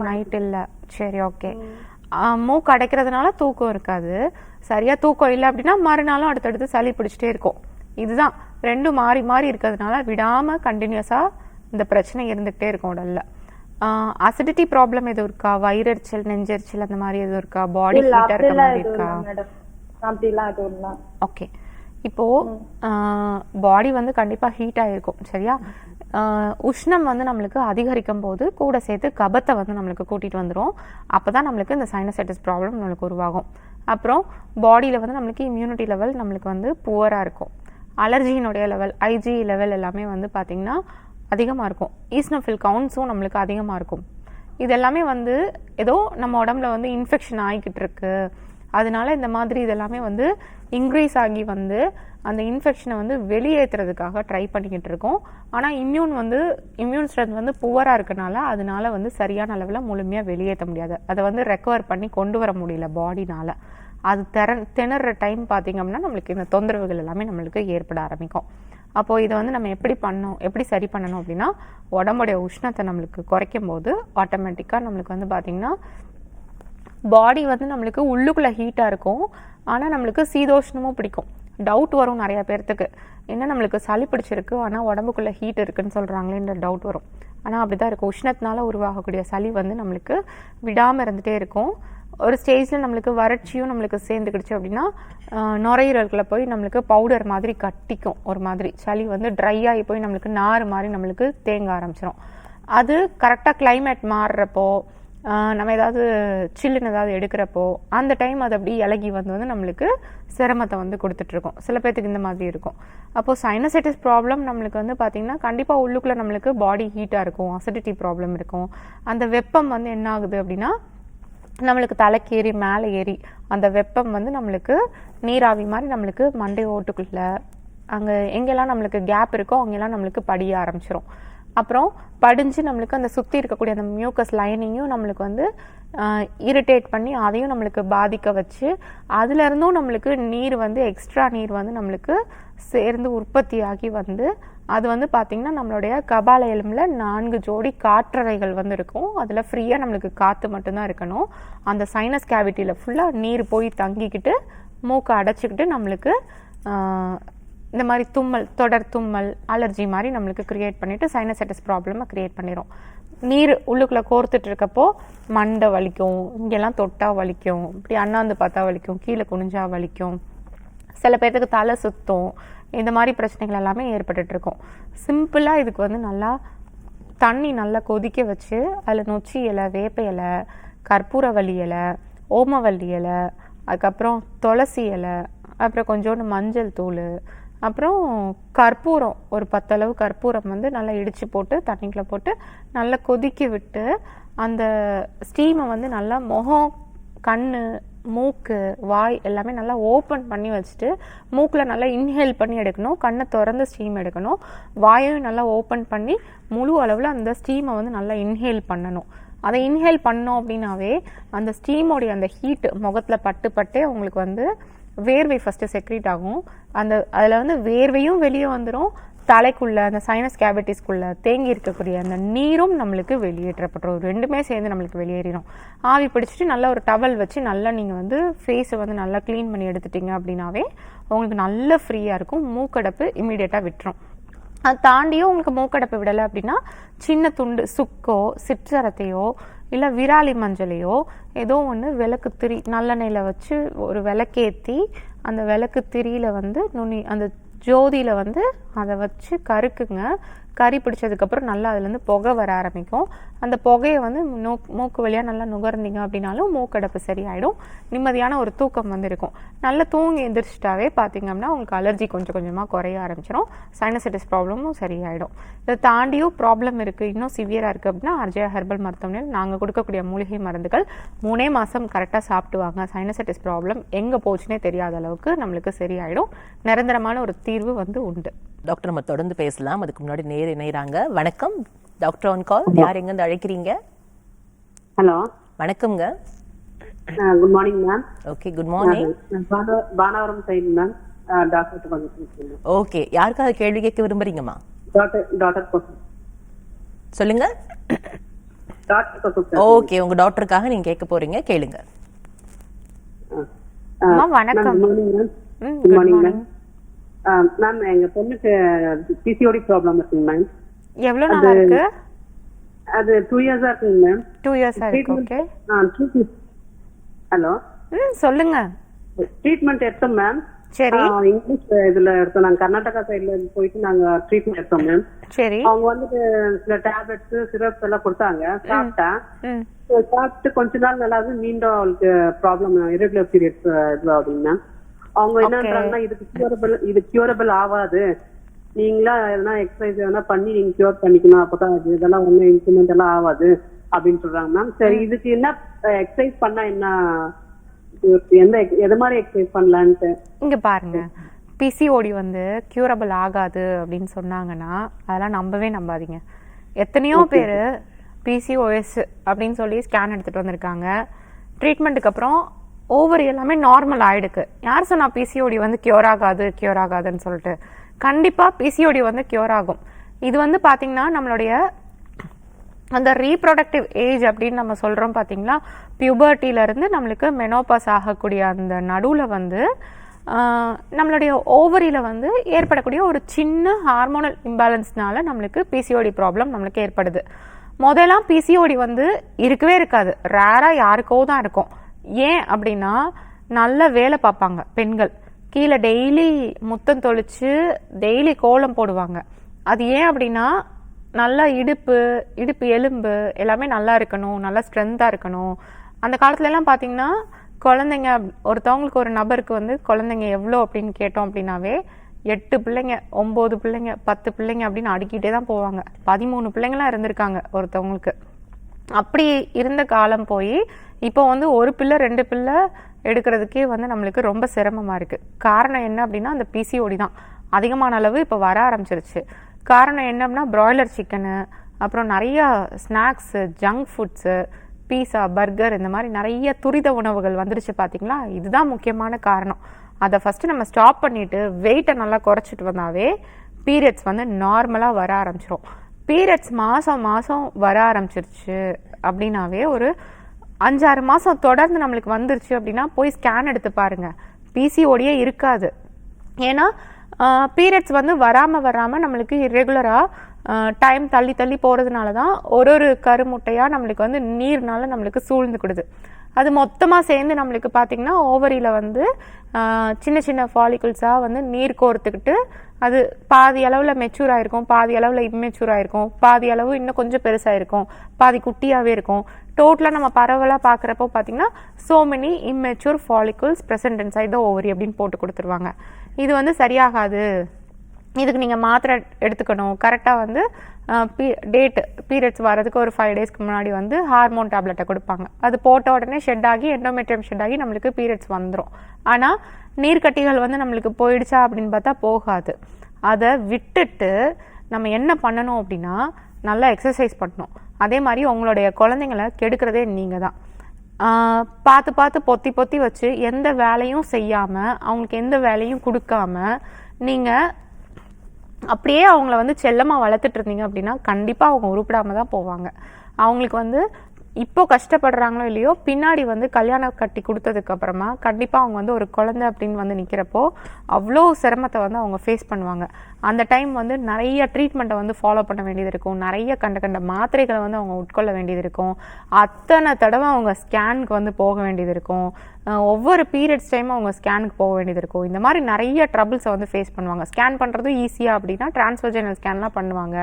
நைட் இல்ல. சரி, ஓகே. மூக்கு அடைக்கிறதுனால தூக்கம் இருக்காது. சரியாக தூக்கம் இல்லை அப்படின்னா மறுநாளும் அடுத்தடுத்து சளி பிடிச்சிட்டே இருக்கும். இதுதான் ரெண்டும் மாறி மாறி இருக்கிறதுனால விடாமல் கண்டினியூஸாக இந்த பிரச்சனை இருந்துகிட்டே இருக்கும் உடல்ல. அசிடிட்டி ப்ராப்ளம் எதுவும் இருக்கா? வயிறெரிச்சல், நெஞ்செரிச்சல் அந்த மாதிரி எதுவும் இருக்கா? பாடி ஹீட்டாக இருக்க மாதிரி இருக்கா? ஓகே, இப்போ பாடி வந்து கண்டிப்பா ஹீட் ஆகிருக்கும். சரியா? உஷ்ணம் வந்து நம்மளுக்கு அதிகரிக்கும் போது கூட சேர்த்து கபத்தை வந்து நம்மளுக்கு கூட்டிகிட்டு வந்துடும். அப்போ தான் நம்மளுக்கு இந்த சைனசைட்டிஸ் ப்ராப்ளம் நம்மளுக்கு உருவாகும். அப்புறம் பாடியில் வந்து நம்மளுக்கு இம்யூனிட்டி லெவல் நம்மளுக்கு வந்து புவராக இருக்கும். அலர்ஜியினுடைய லெவல், ஐஜி லெவல் எல்லாமே வந்து பார்த்திங்கன்னா அதிகமாக இருக்கும். ஈஸ்னோஃபில் கவுண்ட்ஸும் நம்மளுக்கு அதிகமாக இருக்கும். இதெல்லாமே வந்து ஏதோ நம்ம உடம்புல வந்து இன்ஃபெக்ஷன் ஆகிக்கிட்டு இருக்கு, அதனால இந்த மாதிரி இதெல்லாமே வந்து இன்க்ரீஸ் ஆகி வந்து அந்த இன்ஃபெக்ஷனை வந்து வெளியேற்றுறதுக்காக ட்ரை பண்ணிக்கிட்டு இருக்கோம். ஆனால் இம்யூன் ஸ்ட்ரென்த் வந்து புவராக இருக்கனால அதனால வந்து சரியான அளவில் முழுமையாக வெளியேற்ற முடியாது. அதை வந்து ரெக்கவர் பண்ணி கொண்டு வர முடியல பாடினால. அது திணற டைம் பார்த்திங்கன்னா நம்மளுக்கு இந்த தொந்தரவுகள் எல்லாமே நம்மளுக்கு ஏற்பட ஆரம்பிக்கும். அப்போது இதை வந்து நம்ம எப்படி சரி பண்ணணும் அப்படின்னா, உடம்புடைய உஷ்ணத்தை நம்மளுக்கு குறைக்கும் போது ஆட்டோமேட்டிக்காக நம்மளுக்கு வந்து பார்த்திங்கன்னா பாடி வந்து நம்மளுக்கு உள்ளுக்குள்ளே ஹீட்டாக இருக்கும், ஆனால் நம்மளுக்கு சீதோஷ்ணமும் பிடிக்கும். டவுட் வரும் நிறையா பேர்த்துக்கு, என்ன நம்மளுக்கு சளி பிடிச்சிருக்கு ஆனால் உடம்புக்குள்ளே ஹீட் இருக்குன்னு சொல்கிறாங்களேன்ற டவுட் வரும். ஆனால் அப்படி தான் இருக்கும். உஷ்ணத்தினால உருவாகக்கூடிய சளி வந்து நம்மளுக்கு விடாமல் இருந்துகிட்டே இருக்கும். ஒரு ஸ்டேஜில் நம்மளுக்கு வறட்சியும் நம்மளுக்கு சேர்ந்துக்கிடுச்சு அப்படின்னா நுரையீரல்களை போய் நம்மளுக்கு பவுடர் மாதிரி கட்டிக்கும். ஒரு மாதிரி சளி வந்து ட்ரை ஆகி போய் நம்மளுக்கு நார் மாதிரி நம்மளுக்கு தேங்க ஆரம்பிச்சிடும். அது கரெக்டாக கிளைமேட் மாறுறப்போ, நம்ம ஏதாவது சில்லுன்னு ஏதாவது எடுக்கிறப்போ அந்த டைம் அது அப்படி இலகி வந்து நம்மளுக்கு சிரமத்தை வந்து கொடுத்துட்ருக்கோம். சில பேர்த்துக்கு இந்த மாதிரி இருக்கும். அப்போது சைனசைட்டிஸ் ப்ராப்ளம் நம்மளுக்கு வந்து பார்த்திங்கன்னா கண்டிப்பாக உள்ளுக்குள்ளே நம்மளுக்கு பாடி ஹீட்டாக இருக்கும், அசிடிட்டி ப்ராப்ளம் இருக்கும். அந்த வெப்பம் வந்து என்ன ஆகுது அப்படின்னா நம்மளுக்கு தலைக்கேறி மேலே ஏறி அந்த வெப்பம் வந்து நம்மளுக்கு நீராவி மாதிரி நம்மளுக்கு மண்டை ஓட்டுக்குள்ளே அங்கே எங்கெல்லாம் நம்மளுக்கு கேப் இருக்கோ அங்கெல்லாம் நம்மளுக்கு படிய ஆரம்பிச்சிடும். அப்புறம் படிஞ்சு நம்மளுக்கு அந்த சுற்றி இருக்கக்கூடிய அந்த மியூக்கஸ் லைனிங்கும் நம்மளுக்கு வந்து இரிட்டேட் பண்ணி அதையும் நம்மளுக்கு பாதிக்க வச்சு அதுலேருந்தும் நம்மளுக்கு நீர் வந்து எக்ஸ்ட்ரா நீர் வந்து நம்மளுக்கு சேர்ந்து உற்பத்தி ஆகி வந்து அது வந்து பார்த்திங்கன்னா நம்மளுடைய கபால எலும்பில் 4 ஜோடி காற்றறைகள் வந்து இருக்கும். அதில் ஃப்ரீயாக நம்மளுக்கு காற்று மட்டும்தான் இருக்கணும். அந்த சைனஸ் கேவிட்டியில் ஃபுல்லாக நீர் போய் தங்கிக்கிட்டு மூக்கை அடைச்சிக்கிட்டு நம்மளுக்கு இந்த மாதிரி தொடர் தும்மல், அலர்ஜி மாதிரி நம்மளுக்கு க்ரியேட் பண்ணிவிட்டு சைனசைட்டிஸ் ப்ராப்ளமை க்ரியேட் பண்ணிடும். நீர் உள்ளுக்குள்ளே கோர்த்துட்டு இருக்கப்போ மண்டை வலிக்கும், இங்கெல்லாம் தொட்டா வலிக்கும், இப்படி அண்ணாந்து பார்த்தா வலிக்கும், கீழே குனிஞ்சா வலிக்கும், சில பேர்த்துக்கு தலை சுத்தம், இந்த மாதிரி பிரச்சனைகள் எல்லாமே ஏற்பட்டுருக்கும். சிம்பிளாக இதுக்கு வந்து நல்லா தண்ணி நல்லா கொதிக்க வச்சு அதில் நொச்சி இலை, வேப்ப இலை, கற்பூரவள்ளி இலை, ஓமவல்லி இலை, அதுக்கப்புறம் துளசி இலை, அப்புறம் கொஞ்சோண்டு மஞ்சள் தூள், அப்புறம் கற்பூரம் ஒரு 10 அளவு கற்பூரம் வந்து நல்லா இடித்து போட்டு தண்ணிக்குள்ளே போட்டு நல்லா கொதிக்க விட்டு அந்த ஸ்டீமை வந்து நல்லா முகம், கண், மூக்கு, வாய் எல்லாமே நல்லா ஓப்பன் பண்ணி வச்சுட்டு மூக்கில் நல்லா இன்ஹேல் பண்ணி எடுக்கணும். கண்ணை திறந்து ஸ்டீம் எடுக்கணும். வாயையும் நல்லா ஓப்பன் பண்ணி முழு அளவில் அந்த ஸ்டீமை வந்து நல்லா இன்ஹேல் பண்ணணும். அதை இன்ஹேல் பண்ணோம் அப்படின்னாவே அந்த ஸ்டீமோடைய அந்த ஹீட் முகத்தில் பட்டே உங்களுக்கு வந்து வேர்வை ஃபஸ்ட்டு செக்ரீட் ஆகும். அதில் வந்து வேர்வையும் வெளியே வந்துடும், தலைக்குள்ளே அந்த சைனஸ் கேவிட்டிஸ்குள்ளே தேங்கி இருக்கக்கூடிய அந்த நீரும் நம்மளுக்கு வெளியேற்றப்பட்டுரும். ரெண்டுமே சேர்ந்து நம்மளுக்கு வெளியேறிடும். ஆவி பிடிச்சிட்டு நல்லா ஒரு டவல் வச்சு நல்லா நீங்கள் வந்து ஃபேஸை வந்து நல்லா க்ளீன் பண்ணி எடுத்துட்டிங்க அப்படின்னாவே உங்களுக்கு நல்ல ஃப்ரீயாக இருக்கும். மூக்கடைப்பு இமீடியட்டாக விட்டுரும். அது தாண்டியும் உங்களுக்கு மூக்கடைப்பு விடலை அப்படின்னா சின்ன துண்டு சுக்கோ, சிற்றரத்தையோ, இல்லை விராலி மஞ்சளையோ ஏதோ ஒன்று விளக்கு திரி நல்லெண்ணெயில் வச்சு ஒரு விளக்கேற்றி அந்த விளக்கு திரியில் வந்து அந்த ஜோதியில் வந்து அதை வச்சு கருக்குங்க. கறி பிடிச்சதுக்கப்புறம் நல்லா அதுலேருந்து புகை வர ஆரம்பிக்கும். அந்த புகையை வந்து மூக்கு வழியாக நல்லா நுகர்ந்தீங்க அப்படின்னாலும் மூக்கடைப்பு சரியாயிடும். நிம்மதியான ஒரு தூக்கம் வந்து இருக்கும். நல்லா தூங்கி எந்திரிச்சிட்டாவே பார்த்தீங்கன்னா உங்களுக்கு அலர்ஜி கொஞ்சம் கொஞ்சமாக குறைய ஆரம்பிச்சிடும். சைனசைட்டிஸ் ப்ராப்ளமும் சரியாயிடும். இதை தாண்டியும் ப்ராப்ளம் இருக்குது, இன்னும் சிவியராக இருக்குது அப்படின்னா RJR ஹெர்பல் மருத்துவமனையில் நாங்கள் கொடுக்கக்கூடிய மூலிகை மருந்துகள் 3 மாதம் கரெக்டாக சாப்பிட்டு வாங்க. சைனசைட்டிஸ் ப்ராப்ளம் எங்கே போச்சுன்னே தெரியாத அளவுக்கு நம்மளுக்கு சரியாயிடும். நிரந்தரமான ஒரு தீர்வு வந்து உண்டு. டாக்டர் நம்ம தொடர்ந்து பேசலாம். அதுக்கு முன்னாடி நேர் இணைகிறாங்க. வணக்கம் டாக்டர் ஆன் கால். யார் எங்க இருந்து அழைக்கிறீங்க? ஹலோ, வணக்கம்ங்க. Good morning ma'am. Okay, good morning. Panavaram side ma'am. Doctor okay, யாருக்காவது கேள்வி கேட்க விரும்புறீங்கம்மா? டாக்டர் சொல்லுங்க. டாக்டர் ஓகே, உங்க டாக்டருக்காக நீங்க கேட்க போறீங்க, கேளுங்க. அம்மா வணக்கம். Good morning ma'am. மேம் எங்க பொண்ணுக்கு பிசிஓடி ப்ராப்ளம் இருக்குங்க மேம். எவ்வளவு நாளா இருக்கு? அது 2 இயர்ஸா இருக்குங்க மேம். 2 இயர்ஸா இருக்கு. ஓகே. ஹலோ. சொல்லுங்க. ட்ரீட்மெண்ட் எடுத்தோம் மேம். சரி. இங்கிலீஷ் இதுல எடுத்தோம். நாங்க கர்நாடகா சைடுல போயிட்டு நாங்க ட்ரீட்மெண்ட் எடுத்தோம் மேம். சரி. அவங்க வந்துட்டு சில டேப்லெட்ஸ் சிரப்ஸ் எல்லாம் கொடுத்தாங்க. சாப்பிட்டேன். சாப்பிட்டு கொஞ்ச நாள் நல்லா இருந்து மீண்டும் அவளுக்கு ப்ராப்ளம் இரெகுலர் பீரியட்ஸ் இதுவாகுதுங்க மேம். அவங்க என்னன்றாங்கன்னா இது கியூரபிள் ஆகாது, நீங்களா எதனா எக்ஸசைஸ் எதனா பண்ணி நீங்க கியூர் பண்ணிக்கணும், அப்பதான் இதெல்லாம் ஒன்னும் இம்ப்ரூவ்மெண்ட் எல்லாம் ஆகாது அப்படின்னு சொல்றாங்க மேம். சரி, இதுக்கு என்ன எக்ஸசைஸ் பண்ணா என்ன, எது மாதிரி எக்ஸசைஸ் பண்ணலான்ட்டு. இங்க பாருங்க, பிசிஓடி வந்து கியூரபிள் ஆகாது அப்படின்னு சொன்னாங்கன்னா அதெல்லாம் நம்பவே நம்பாதீங்க. எத்தனையோ பேர் பிசிஓஎஸ் அப்படின்னு சொல்லி ஸ்கேன் எடுத்துட்டு வந்திருக்காங்க. ட்ரீட்மெண்ட்டுக்கு அப்புறம் ஓவர் எல்லாமே நார்மல் ஆயிடுக்கு. யார் சொன்னா பிசிஓடி வந்து கியூர் ஆகாதுன்னு சொல்லிட்டு? கண்டிப்பா பிசிஓடி வந்து கியூர் ஆகும். இது வந்து பாத்தீங்கன்னா நம்மளுடைய அந்த ரீப்ரொடக்டிவ் ஏஜ் அப்படின்னு நம்ம சொல்றோம் பாத்தீங்களா, பியூபர்ட்டில இருந்து நம்மளுக்கு மெனோபாஸ் ஆகக்கூடிய அந்த நடுவுல வந்து நம்மளுடைய ஓவரியில வந்து ஏற்படக்கூடிய ஒரு சின்ன ஹார்மோனல் இம்பேலன்ஸ்னால நம்மளுக்கு பிசிஓடி ப்ராப்ளம் நம்மளுக்கு ஏற்படுது. முதல்லாம் பிசிஓடி வந்து இருக்கவே இருக்காது, ரேரா யாருக்கோ தான் இருக்கும். ஏன் அப்படின்னா நல்ல வேலை பார்ப்பாங்க பெண்கள், கீழே டெய்லி முத்தம் தொளிச்சு டெய்லி கோலம் போடுவாங்க. அது ஏன் அப்படின்னா நல்லா இடுப்பு எலும்பு எல்லாமே நல்லா இருக்கணும், நல்லா ஸ்ட்ரென்த்தாக இருக்கணும். அந்த காலத்துல எல்லாம் பார்த்தீங்கன்னா குழந்தைங்க ஒருத்தவங்களுக்கு ஒரு நபருக்கு வந்து குழந்தைங்க எவ்வளோ அப்படின்னு கேட்டோம் அப்படின்னாவே 8 பிள்ளைங்க 9 பிள்ளைங்க 10 பிள்ளைங்க அப்படின்னு அடுக்கிட்டே தான் போவாங்க. 13 பிள்ளைங்களாம் இருந்திருக்காங்க ஒருத்தவங்களுக்கு. அப்படி இருந்த காலம் போய் இப்போ வந்து ஒரு பிள்ளை 2 பிள்ளை எடுக்கிறதுக்கே வந்து நம்மளுக்கு ரொம்ப சிரமமா இருக்கு. காரணம் என்ன அப்படின்னா அந்த பிசிஓடி தான் அதிகமான அளவு இப்போ வர ஆரம்பிச்சிருச்சு. காரணம் என்னன்னா பிராய்லர் சிக்கனு, அப்புறம் நிறைய ஸ்நாக்ஸு, ஜங்க் ஃபுட்ஸு, பீஸா, பர்கர், இந்த மாதிரி நிறைய துரித உணவுகள் வந்துருச்சு பார்த்தீங்களா. இதுதான் முக்கியமான காரணம். அதை ஃபஸ்ட்டு நம்ம ஸ்டாப் பண்ணிவிட்டு வெயிட்டை நல்லா குறைச்சிட்டு வந்தாவே பீரியட்ஸ் வந்து நார்மலாக வர ஆரம்பிச்சிடும். பீரியட்ஸ் மாதம் வர ஆரம்பிச்சிருச்சு அப்படின்னாவே ஒரு 5-6 மாதம் தொடர்ந்து நம்மளுக்கு வந்துருச்சு அப்படின்னா போய் ஸ்கேன் எடுத்து பாருங்க, பிசிஓடியே இருக்காது. ஏன்னா பீரியட்ஸ் வந்து வராமல் நம்மளுக்கு இரெகுலராக டைம் தள்ளி போகிறதுனால தான் ஒரு கருமுட்டையாக நம்மளுக்கு வந்து நீர்னால நம்மளுக்கு சூழ்ந்துக்கிடுது. அது மொத்தமாக சேர்ந்து நம்மளுக்கு பார்த்திங்கன்னா ஓவரியில் வந்து சின்ன ஃபாலிகுல்ஸாக வந்து நீர் கோர்த்துக்கிட்டு அது பாதி அளவில் மெச்சூர் ஆகிருக்கும், பாதி அளவில் இம்மெச்சூர் ஆகிருக்கும், பாதி அளவு இன்னும் கொஞ்சம் பெருசாக இருக்கும், பாதி குட்டியாகவே இருக்கும். டோட்டலாக நம்ம பரவலாக பார்க்குறப்போ பார்த்திங்கன்னா so many immature follicles present inside the ovary அப்படின்னு போட்டு கொடுத்துருவாங்க. இது வந்து சரியாகாது, இதுக்கு நீங்கள் மாத்திரை எடுத்துக்கணும். கரெக்டாக வந்து பீரியட்ஸ் வர்றதுக்கு ஒரு 5 டேஸ்க்கு முன்னாடி வந்து ஹார்மோன் டேப்லெட்டை கொடுப்பாங்க. அது போட்ட உடனே ஷெட் ஆகி எண்டோமெட்ரியம் ஷெட் ஆகி நம்மளுக்கு பீரியட்ஸ் வந்துடும். ஆனால் நீர்க்கட்டிகள் வந்து நம்மளுக்கு போயிடுச்சா அப்படின்னு பார்த்தா போகாது. அதை விட்டுட்டு நம்ம என்ன பண்ணணும் அப்படின்னா நல்லா எக்ஸசைஸ் பண்ணணும். அதே மாதிரி உங்களுடைய குழந்தைங்களை கெடுக்கிறதே நீங்கள் தான். பார்த்து பொத்தி வச்சு எந்த வேலையும் செய்யாமல் அவங்களுக்கு எந்த வேலையும் கொடுக்காம நீங்கள் அப்படியே அவங்கள வந்து செல்லமாக வளர்த்துட்டு இருந்தீங்க அப்படின்னா கண்டிப்பாக அவங்க உருப்படாமல் தான் போவாங்க. அவங்களுக்கு வந்து இப்போ கஷ்டப்படுறாங்களோ இல்லையோ, பின்னாடி வந்து கல்யாணம் கட்டி கொடுத்ததுக்கு அப்புறமா கண்டிப்பாக அவங்க வந்து ஒரு குழந்தை அப்படின்னு வந்து நிற்கிறப்போ அவ்வளோ சிரமத்தை வந்து அவங்க ஃபேஸ் பண்ணுவாங்க. அந்த டைம் வந்து நிறைய ட்ரீட்மெண்ட்டை வந்து ஃபாலோ பண்ண வேண்டியது இருக்கும், நிறைய கண்ட மாத்திரைகளை வந்து அவங்க உட்கொள்ள வேண்டியது இருக்கும், அத்தனை தடவை அவங்க ஸ்கேனுக்கு வந்து போக வேண்டியது இருக்கும், ஒவ்வொரு பீரியட்ஸ் டைம் அவங்க ஸ்கேனுக்கு போக வேண்டியது இருக்கும். இந்த மாதிரி நிறைய ட்ரபிள்ஸை வந்து ஃபேஸ் பண்ணுவாங்க. ஸ்கேன் பண்ணுறது ஈஸியாக அப்படின்னா டிரான்ஸ்வர்ஜனல் ஸ்கேன்லாம் பண்ணுவாங்க,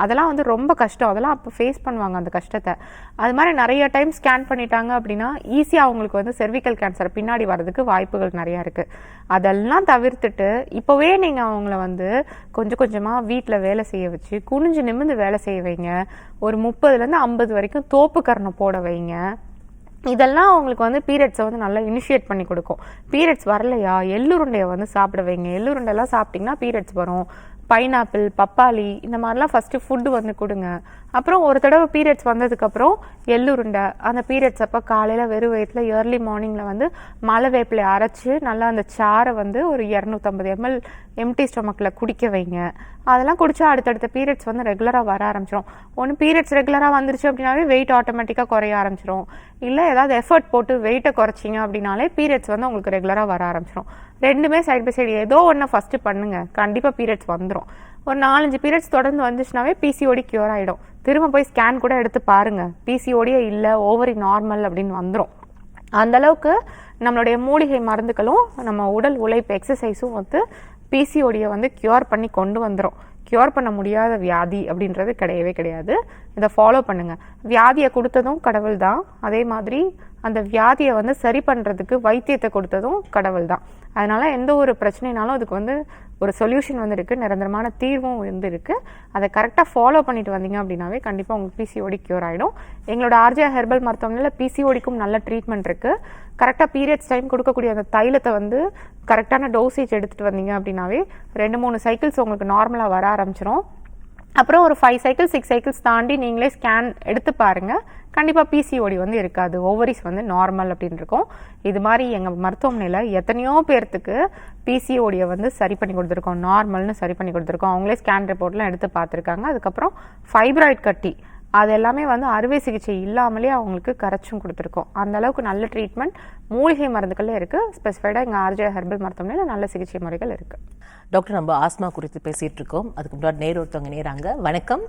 அதெல்லாம் வந்து ரொம்ப கஷ்டம், அதெல்லாம் அப்போ ஃபேஸ் பண்ணுவாங்க அந்த கஷ்டத்தை. அது மாதிரி நிறைய டைம் ஸ்கேன் பண்ணிட்டாங்க அப்படின்னா ஈஸியாக அவங்களுக்கு வந்து செர்விக்கல் கேன்சர் பின்னாடி வர்றதுக்கு வாய்ப்புகள் நிறையா இருக்குது. அதெல்லாம் தவிர்த்துட்டு இப்போவே நீங்கள் அவங்கள வந்து கொஞ்சமாக வீட்டில் வேலை செய்ய வச்சு குனிஞ்சு நிமிர்ந்து வேலை செய்ய வைங்க. ஒரு 30லேருந்து 50 வரைக்கும் தோப்பு கரணம் போட வைங்க. இதெல்லாம் அவங்களுக்கு வந்து பீரியட்ஸை வந்து நல்லா இனிஷியேட் பண்ணி கொடுக்கும். பீரியட்ஸ் வரலையா எள்ளுருண்டையை வந்து சாப்பிட வைங்க. எள்ளுருண்டைலாம் சாப்பிட்டிங்கன்னா பீரியட்ஸ் வரும். பைனாப்பிள், பப்பாளி, இந்த மாதிரிலாம் ஃபஸ்ட்டு ஃபுட்டு வந்து கொடுங்க. அப்புறம் ஒரு தடவை பீரியட்ஸ் வந்ததுக்கப்புறம் எள்ளுருண்டை, அந்த பீரியட்ஸ் அப்போ காலையில் வெறும் வயிற்றில் ஏர்லி மார்னிங்கில் வந்து மலை வேப்பிலை அரைச்சி நல்லா அந்த சாரை வந்து ஒரு 250 ml எம்டி ஸ்டொமக்கில் குடிக்க வைங்க. அதெல்லாம் குடித்தா அடுத்தடுத்த பீரியட்ஸ் வந்து ரெகுலராக வர ஆரம்பிச்சிடும். ஒன்று பீரியட்ஸ் ரெகுலராக வந்துருச்சு அப்படின்னாவே வெயிட் ஆட்டோமேட்டிக்காக குறைய ஆரம்பிச்சிடும். இல்லை ஏதாவது எஃபர்ட் போட்டு வெயிட்டை குறைச்சிங்க அப்படின்னாலே பீரியட்ஸ் வந்து உங்களுக்கு ரெகுலராக வர ஆரம்பிச்சிடும். ரெண்டுமே சைடு பை சைடு ஏதோ ஒன்று ஃபஸ்ட்டு பண்ணுங்கள், கண்டிப்பாக பீரியட்ஸ் வந்துடும். ஒரு 4-5 பீரியட்ஸ் தொடர்ந்து வந்துச்சுனாவே பிசிஓடி க்யூர் ஆகிடும். திரும்ப போய் ஸ்கேன் கூட எடுத்து பாருங்கள், பிசிஓடியே இல்லை ஓவரி நார்மல் அப்படின்னு வந்துடும். அந்தளவுக்கு நம்மளுடைய மூலிகை மருந்துகளும் நம்ம உடல் உழைப்பு எக்ஸசைஸும் வந்து பிசிஓடியை வந்து க்யூர் பண்ணி கொண்டு வந்துடும். க்யூர் பண்ண முடியாத வியாதி அப்படின்றது கிடையவே கிடையாது. இதை ஃபாலோ பண்ணுங்கள். வியாதியை கொடுத்ததும் கடவுள் தான், அதே மாதிரி அந்த வியாதியை வந்து சரி பண்ணுறதுக்கு வைத்தியத்தை கொடுத்ததும் கடவுள் தான். அதனால் எந்த ஒரு பிரச்சனைனாலும் அதுக்கு வந்து ஒரு சொல்யூஷன் வந்து இருக்குது, நிரந்தரமான தீர்வும் வந்து இருக்குது. அதை கரெக்டாக ஃபாலோ பண்ணிட்டு வந்தீங்க அப்படின்னாவே கண்டிப்பாக உங்களுக்கு பிசிஓடி க்யூர் ஆகிடும். எங்களோட ஆர்ஜிஆர் ஹெர்பல் மருத்துவமனையில் பிசிஓடிக்கும் நல்ல ட்ரீட்மெண்ட் இருக்குது. கரெக்டாக பீரியட்ஸ் டைம் கொடுக்கக்கூடிய அந்த தைலத்தை வந்து கரெக்டான டோசேஜ் எடுத்துகிட்டு வந்தீங்க அப்படின்னாவே 2-3 சைக்கிள்ஸ் உங்களுக்கு நார்மலாக வர ஆரம்பிச்சிடும். அப்புறம் ஒரு 5 சைக்கிள்ஸ் 6 சைக்கிள்ஸ் தாண்டி நீங்களே ஸ்கேன் எடுத்து பாருங்கள், கண்டிப்பாக பிசிஓடி வந்து இருக்காது, ஓவரிஸ் வந்து நார்மல் அப்படின்னு இருக்கும். இது மாதிரி எங்கள் மருத்துவமனையில் எத்தனையோ பேர்த்துக்கு பிசிஓடியை வந்து சரி பண்ணி கொடுத்துருக்கோம், நார்மல்னு சரி பண்ணி கொடுத்துருக்கோம். அவங்களே ஸ்கேன் ரிப்போர்ட்லாம் எடுத்து பார்த்துருக்காங்க. அதுக்கப்புறம் ஃபைப்ராய்ட் கட்டி அது எல்லாமே வந்து அறுவை சிகிச்சை இல்லாமலே அவங்களுக்கு கரைச்சும் கொடுத்துருக்கோம். அந்த அளவுக்கு நல்ல ட்ரீட்மெண்ட் மூலிகை மருந்துகளே இருக்குது. ஸ்பெசிஃபைடாக எங்கள் ஆர்ஜிஆர் ஹெர்பல் மருத்துவமனையில் நல்ல சிகிச்சை முறைகள் இருக்குது. டாக்டர், நம்ம ஆஸ்மா குறித்து பேசிகிட்டு இருக்கோம். அதுக்கு முன்னாடி ஒருத்தவங்க நேராங்க. வணக்கம்,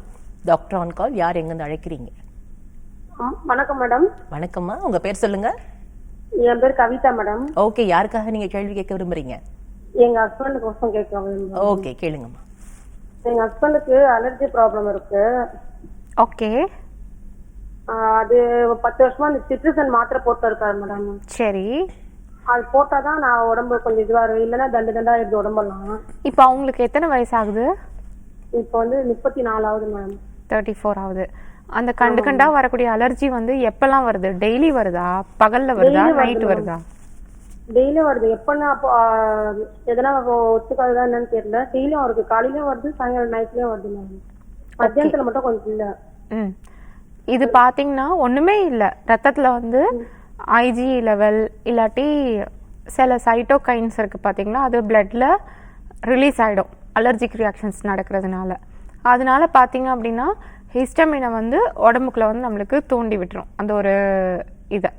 டாக்டர் ஆன் கால். யார் எங்கேருந்து அழைக்கிறீங்க? வணக்கம் மேடம். வணக்கம்மா, உங்க பேர் சொல்லுங்க. என் பேர் கவிதா மேடம். ஓகே, யாருக்காக நீங்க கேள்வி கேட்க விரும்புறீங்க? எங்க ஹஸ்பண்டுக்கு கேட்க விரும்புறேன். ஓகே, கேளுங்கம்மா. எங்க ஹஸ்பண்டுக்கு அலர்ஜி ப்ராப்ளம் இருக்கு. ஓகே. அது 10 வருஷமா இந்த சிட்ரிசன் மாத்திரை போட்டு இருக்காரு மேடம். சரி. அது போட்டாதான் நான் உடம்பு கொஞ்சம் இதுவா இருக்கு, இல்லைன்னா தண்டு தண்டா எடுத்து உடம்பெல்லாம். இப்போ அவங்களுக்கு எத்தனை வயசு ஆகுது? இப்போ வந்து 34 ஆகுது மேடம். 34 ஆகுது. அந்த கண்டா வரக்கூடிய அலர்ஜி வந்து எப்பெல்லாம் வருது? டெய்லி வருதா, பகல்ல வருதா, நைட் வருதா? டெய்லி வருது. எப்பன்னா அப்போ எதனா ஒத்துக்காதுதான் என்னன்னு தெரியல. டெய்லியும் வருது, காலையிலயும் வருது, சாயங்காலம் நைட்லயும் வருது மேடம். மத்தியானத்துல மட்டும் கொஞ்சம் இல்ல. இது பாத்தீங்கன்னா ஒண்ணுமே இல்ல, ரத்தத்துல வந்து ஐஜி லெவல் இல்லாட்டி சில சைட்டோகைன்ஸ் இருக்கு பாத்தீங்களா, அது பிளட்ல ரிலீஸ் ஆயிடும் அலர்ஜிக் ரியாக்ஷன்ஸ் நடக்கிறதுனால. அதனால பாத்தீங்க அப்படின்னா ஹிஸ்டமினை வந்து உடம்புக்குள்ள வந்து நம்மளுக்கு தூண்டி விட்டுரும் அந்த ஒரு இதை.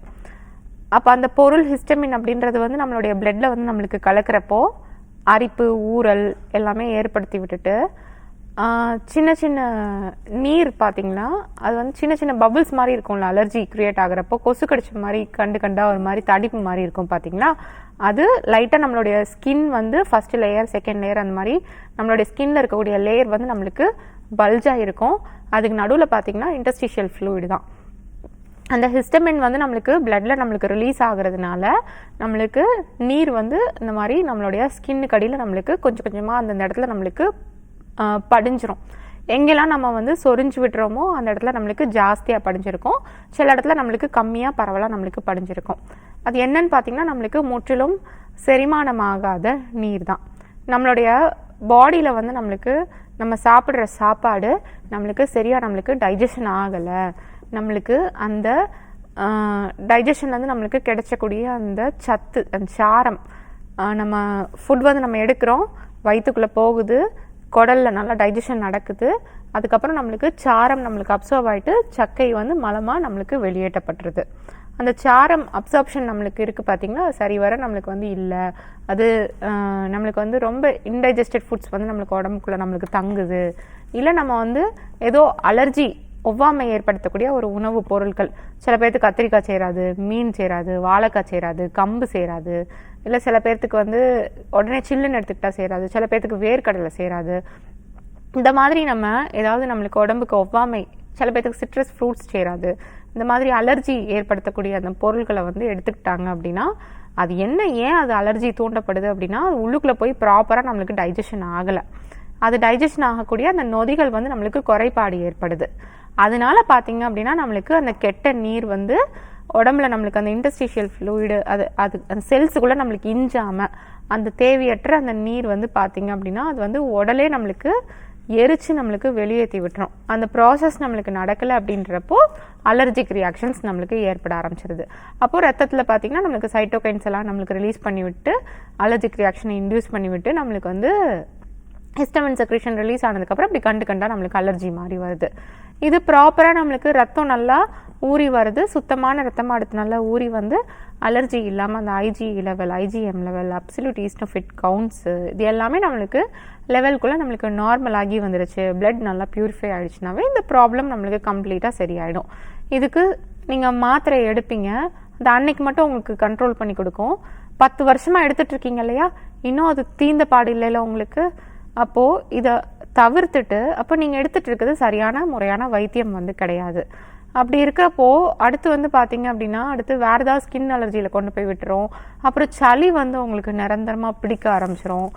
அப்போ அந்த பொருள் ஹிஸ்டமின் அப்படின்றது வந்து நம்மளுடைய பிளட்ல வந்து நம்மளுக்கு கலக்கிறப்போ அரிப்பு, ஊறல் எல்லாமே ஏற்படுத்தி விட்டுட்டு சின்ன சின்ன நீர் பார்த்தீங்கன்னா அது வந்து சின்ன சின்ன பபிள்ஸ் மாதிரி இருக்கும்ல, அலர்ஜி கிரியேட் ஆகிறப்போ கொசு கடிச்ச மாதிரி கண்டா ஒரு மாதிரி தடிப்பு மாதிரி இருக்கும் பார்த்தீங்களா. அது லைட்டாக நம்மளுடைய ஸ்கின் வந்து ஃபர்ஸ்ட் லேயர், செகண்ட் லேயர், அந்த மாதிரி நம்மளுடைய ஸ்கின்ல இருக்கக்கூடிய லேயர் வந்து நம்மளுக்கு பல்ஜாக இருக்கும். அதுக்கு நடுவில் பார்த்தீங்கன்னா இன்டர்ஸ்டிஷியல் ஃப்ளூயிட் தான். அந்த ஹிஸ்டமின் வந்து நம்மளுக்கு பிளட்ல நம்மளுக்கு ரிலீஸ் ஆகுறதுனால நம்மளுக்கு நீர் வந்து இந்த மாதிரி நம்மளுடைய ஸ்கின்னுக்கு அடியில் நம்மளுக்கு கொஞ்சம் கொஞ்சமாக அந்தந்த இடத்துல நம்மளுக்கு படிஞ்சிரும். எங்கெல்லாம் நம்ம வந்து சொரிஞ்சு விட்டுறோமோ அந்த இடத்துல நம்மளுக்கு ஜாஸ்தியாக படிஞ்சிருக்கும், சில இடத்துல நம்மளுக்கு கம்மியாக பரவலாக நம்மளுக்கு படிஞ்சிருக்கும். அது என்னன்னு பார்த்தீங்கன்னா நம்மளுக்கு முற்றிலும் செரிமானமாகாத நீர் தான். நம்மளுடைய பாடியில் வந்து நம்மளுக்கு நம்ம சாப்பிட்ற சாப்பாடு நம்மளுக்கு சரியாக நம்மளுக்கு டைஜஷன் ஆகலை, நம்மளுக்கு அந்த டைஜஷன்லேருந்து நம்மளுக்கு கிடைச்சக்கூடிய அந்த சத்து, அந்த சாரம், நம்ம ஃபுட் வந்து நம்ம எடுக்கிறோம், வயிற்றுக்குள்ளே போகுது, குடலில் நல்லா டைஜஷன் நடக்குது, அதுக்கப்புறம் நம்மளுக்கு சாரம் நம்மளுக்கு அப்சர்வ் ஆகிட்டு சக்கை வந்து மலமாக நம்மளுக்கு வெளியேற்றப்படுறது. அந்த சாரம் அப்சார்ப்ஷன் நம்மளுக்கு இருக்குது பார்த்தீங்கன்னா, அது சரிவர நம்மளுக்கு வந்து இல்லை. அது நம்மளுக்கு வந்து ரொம்ப இன்டைஜஸ்டட் ஃபுட்ஸ் வந்து நம்மளுக்கு உடம்புக்குள்ளே நம்மளுக்கு தங்குது, இல்லை நம்ம வந்து ஏதோ அலர்ஜி ஒவ்வாமை ஏற்படுத்தக்கூடிய ஒரு உணவுப் பொருட்கள், சில பேர்த்துக்கு கத்திரிக்காய் சேராது, மீன் சேராது, வாழைக்காய் சேராது, கம்பு சேராது, இல்லை சில பேர்த்துக்கு வந்து உடனே சில்லுன்னு எடுத்துக்கிட்டால் சேராது, சில பேர்த்துக்கு வேர்க்கடலை சேராது. இந்த மாதிரி நம்ம ஏதாவது நம்மளுக்கு உடம்புக்கு ஒவ்வாமை, சில பேர்த்துக்கு சிட்ரஸ் ஃப்ரூட்ஸ் சேராது, இந்த மாதிரி அலர்ஜி ஏற்படுத்தக்கூடிய அந்த பொருட்களை வந்து எடுத்துக்கிட்டாங்க அப்படின்னா அது என்ன, ஏன் அது அலர்ஜி தூண்டப்படுது அப்படின்னா அது உள்ளுக்குள்ளே போய் ப்ராப்பராக நம்மளுக்கு டைஜஷன் ஆகலை. அது டைஜஷன் ஆகக்கூடிய அந்த நொதிகள் வந்து நம்மளுக்கு குறைபாடு ஏற்படுது. அதனால பார்த்தீங்க அப்படின்னா நம்மளுக்கு அந்த கெட்ட நீர் வந்து உடம்புல நம்மளுக்கு அந்த இன்டர்ஸ்டிஷியல் ஃப்ளூயிடு அது அந்த செல்ஸுக்குள்ளே நம்மளுக்கு இஞ்சாமல் அந்த தேவையற்ற அந்த நீர் வந்து பார்த்தீங்க அப்படின்னா அது வந்து உடலே நம்மளுக்கு எரிச்சு நம்மளுக்கு வெளியேற்றி விட்டுரும். அந்த ப்ராசஸ் நம்மளுக்கு நடக்கலை அப்படின்றப்போ அலர்ஜிக் ரியாக்ஷன்ஸ் நம்மளுக்கு ஏற்பட ஆரம்பிச்சிருது. அப்போ ரத்தத்தில் பார்த்தீங்கன்னா நம்மளுக்கு சைட்டோகைன்ஸ் எல்லாம் நம்மளுக்கு ரிலீஸ் பண்ணிவிட்டு அலர்ஜிக் ரியாக்ஷனை இன்டியூஸ் பண்ணிவிட்டு நம்மளுக்கு வந்து ஹிஸ்டமின் செக்ரேஷன் ரிலீஸ் ஆனதுக்கப்புறம் அப்படி கண்டு நம்மளுக்கு அலர்ஜி மாதிரி வருது. இது ப்ராப்பராக நம்மளுக்கு ரத்தம் நல்லா ஊறி வருது, சுத்தமான ரத்தமாக அடுத்து நல்லா ஊறி வந்து அலர்ஜி இல்லாமல் அந்த IgE level, IgM level, absolute eosinophil counts இது எல்லாமே நம்மளுக்கு லெவலுக்குள்ளே நம்மளுக்கு நார்மல் ஆகி வந்துருச்சு, பிளட் நல்லா பியூரிஃபை ஆகிடுச்சுனாவே இந்த ப்ராப்ளம் நம்மளுக்கு கம்ப்ளீட்டாக சரியாயிடும். இதுக்கு நீங்கள் மாத்திரை எடுப்பீங்க, அந்த அன்னைக்கு மட்டும் உங்களுக்கு கண்ட்ரோல் பண்ணி கொடுக்கும். 10 வருஷமாக எடுத்துகிட்டு இருக்கீங்க இல்லையா, இன்னும் அது தீர்ந்த பாடு இல்லைல்ல உங்களுக்கு. அப்போது இதை தவிர்த்துட்டு அப்போ நீங்கள் எடுத்துகிட்டு இருக்கிறது சரியான முறையான வைத்தியம் வந்து கிடையாது. அப்படி இருக்கப்போ அடுத்து வந்து பார்த்தீங்க அப்படின்னா அடுத்து வேறு ஏதாவது ஸ்கின் அலர்ஜியில் கொண்டு போய் விட்டுரும். அப்புறம் சளி வந்து உங்களுக்கு நிரந்தரமாக பிடிக்க ஆரம்பிச்சிரும்.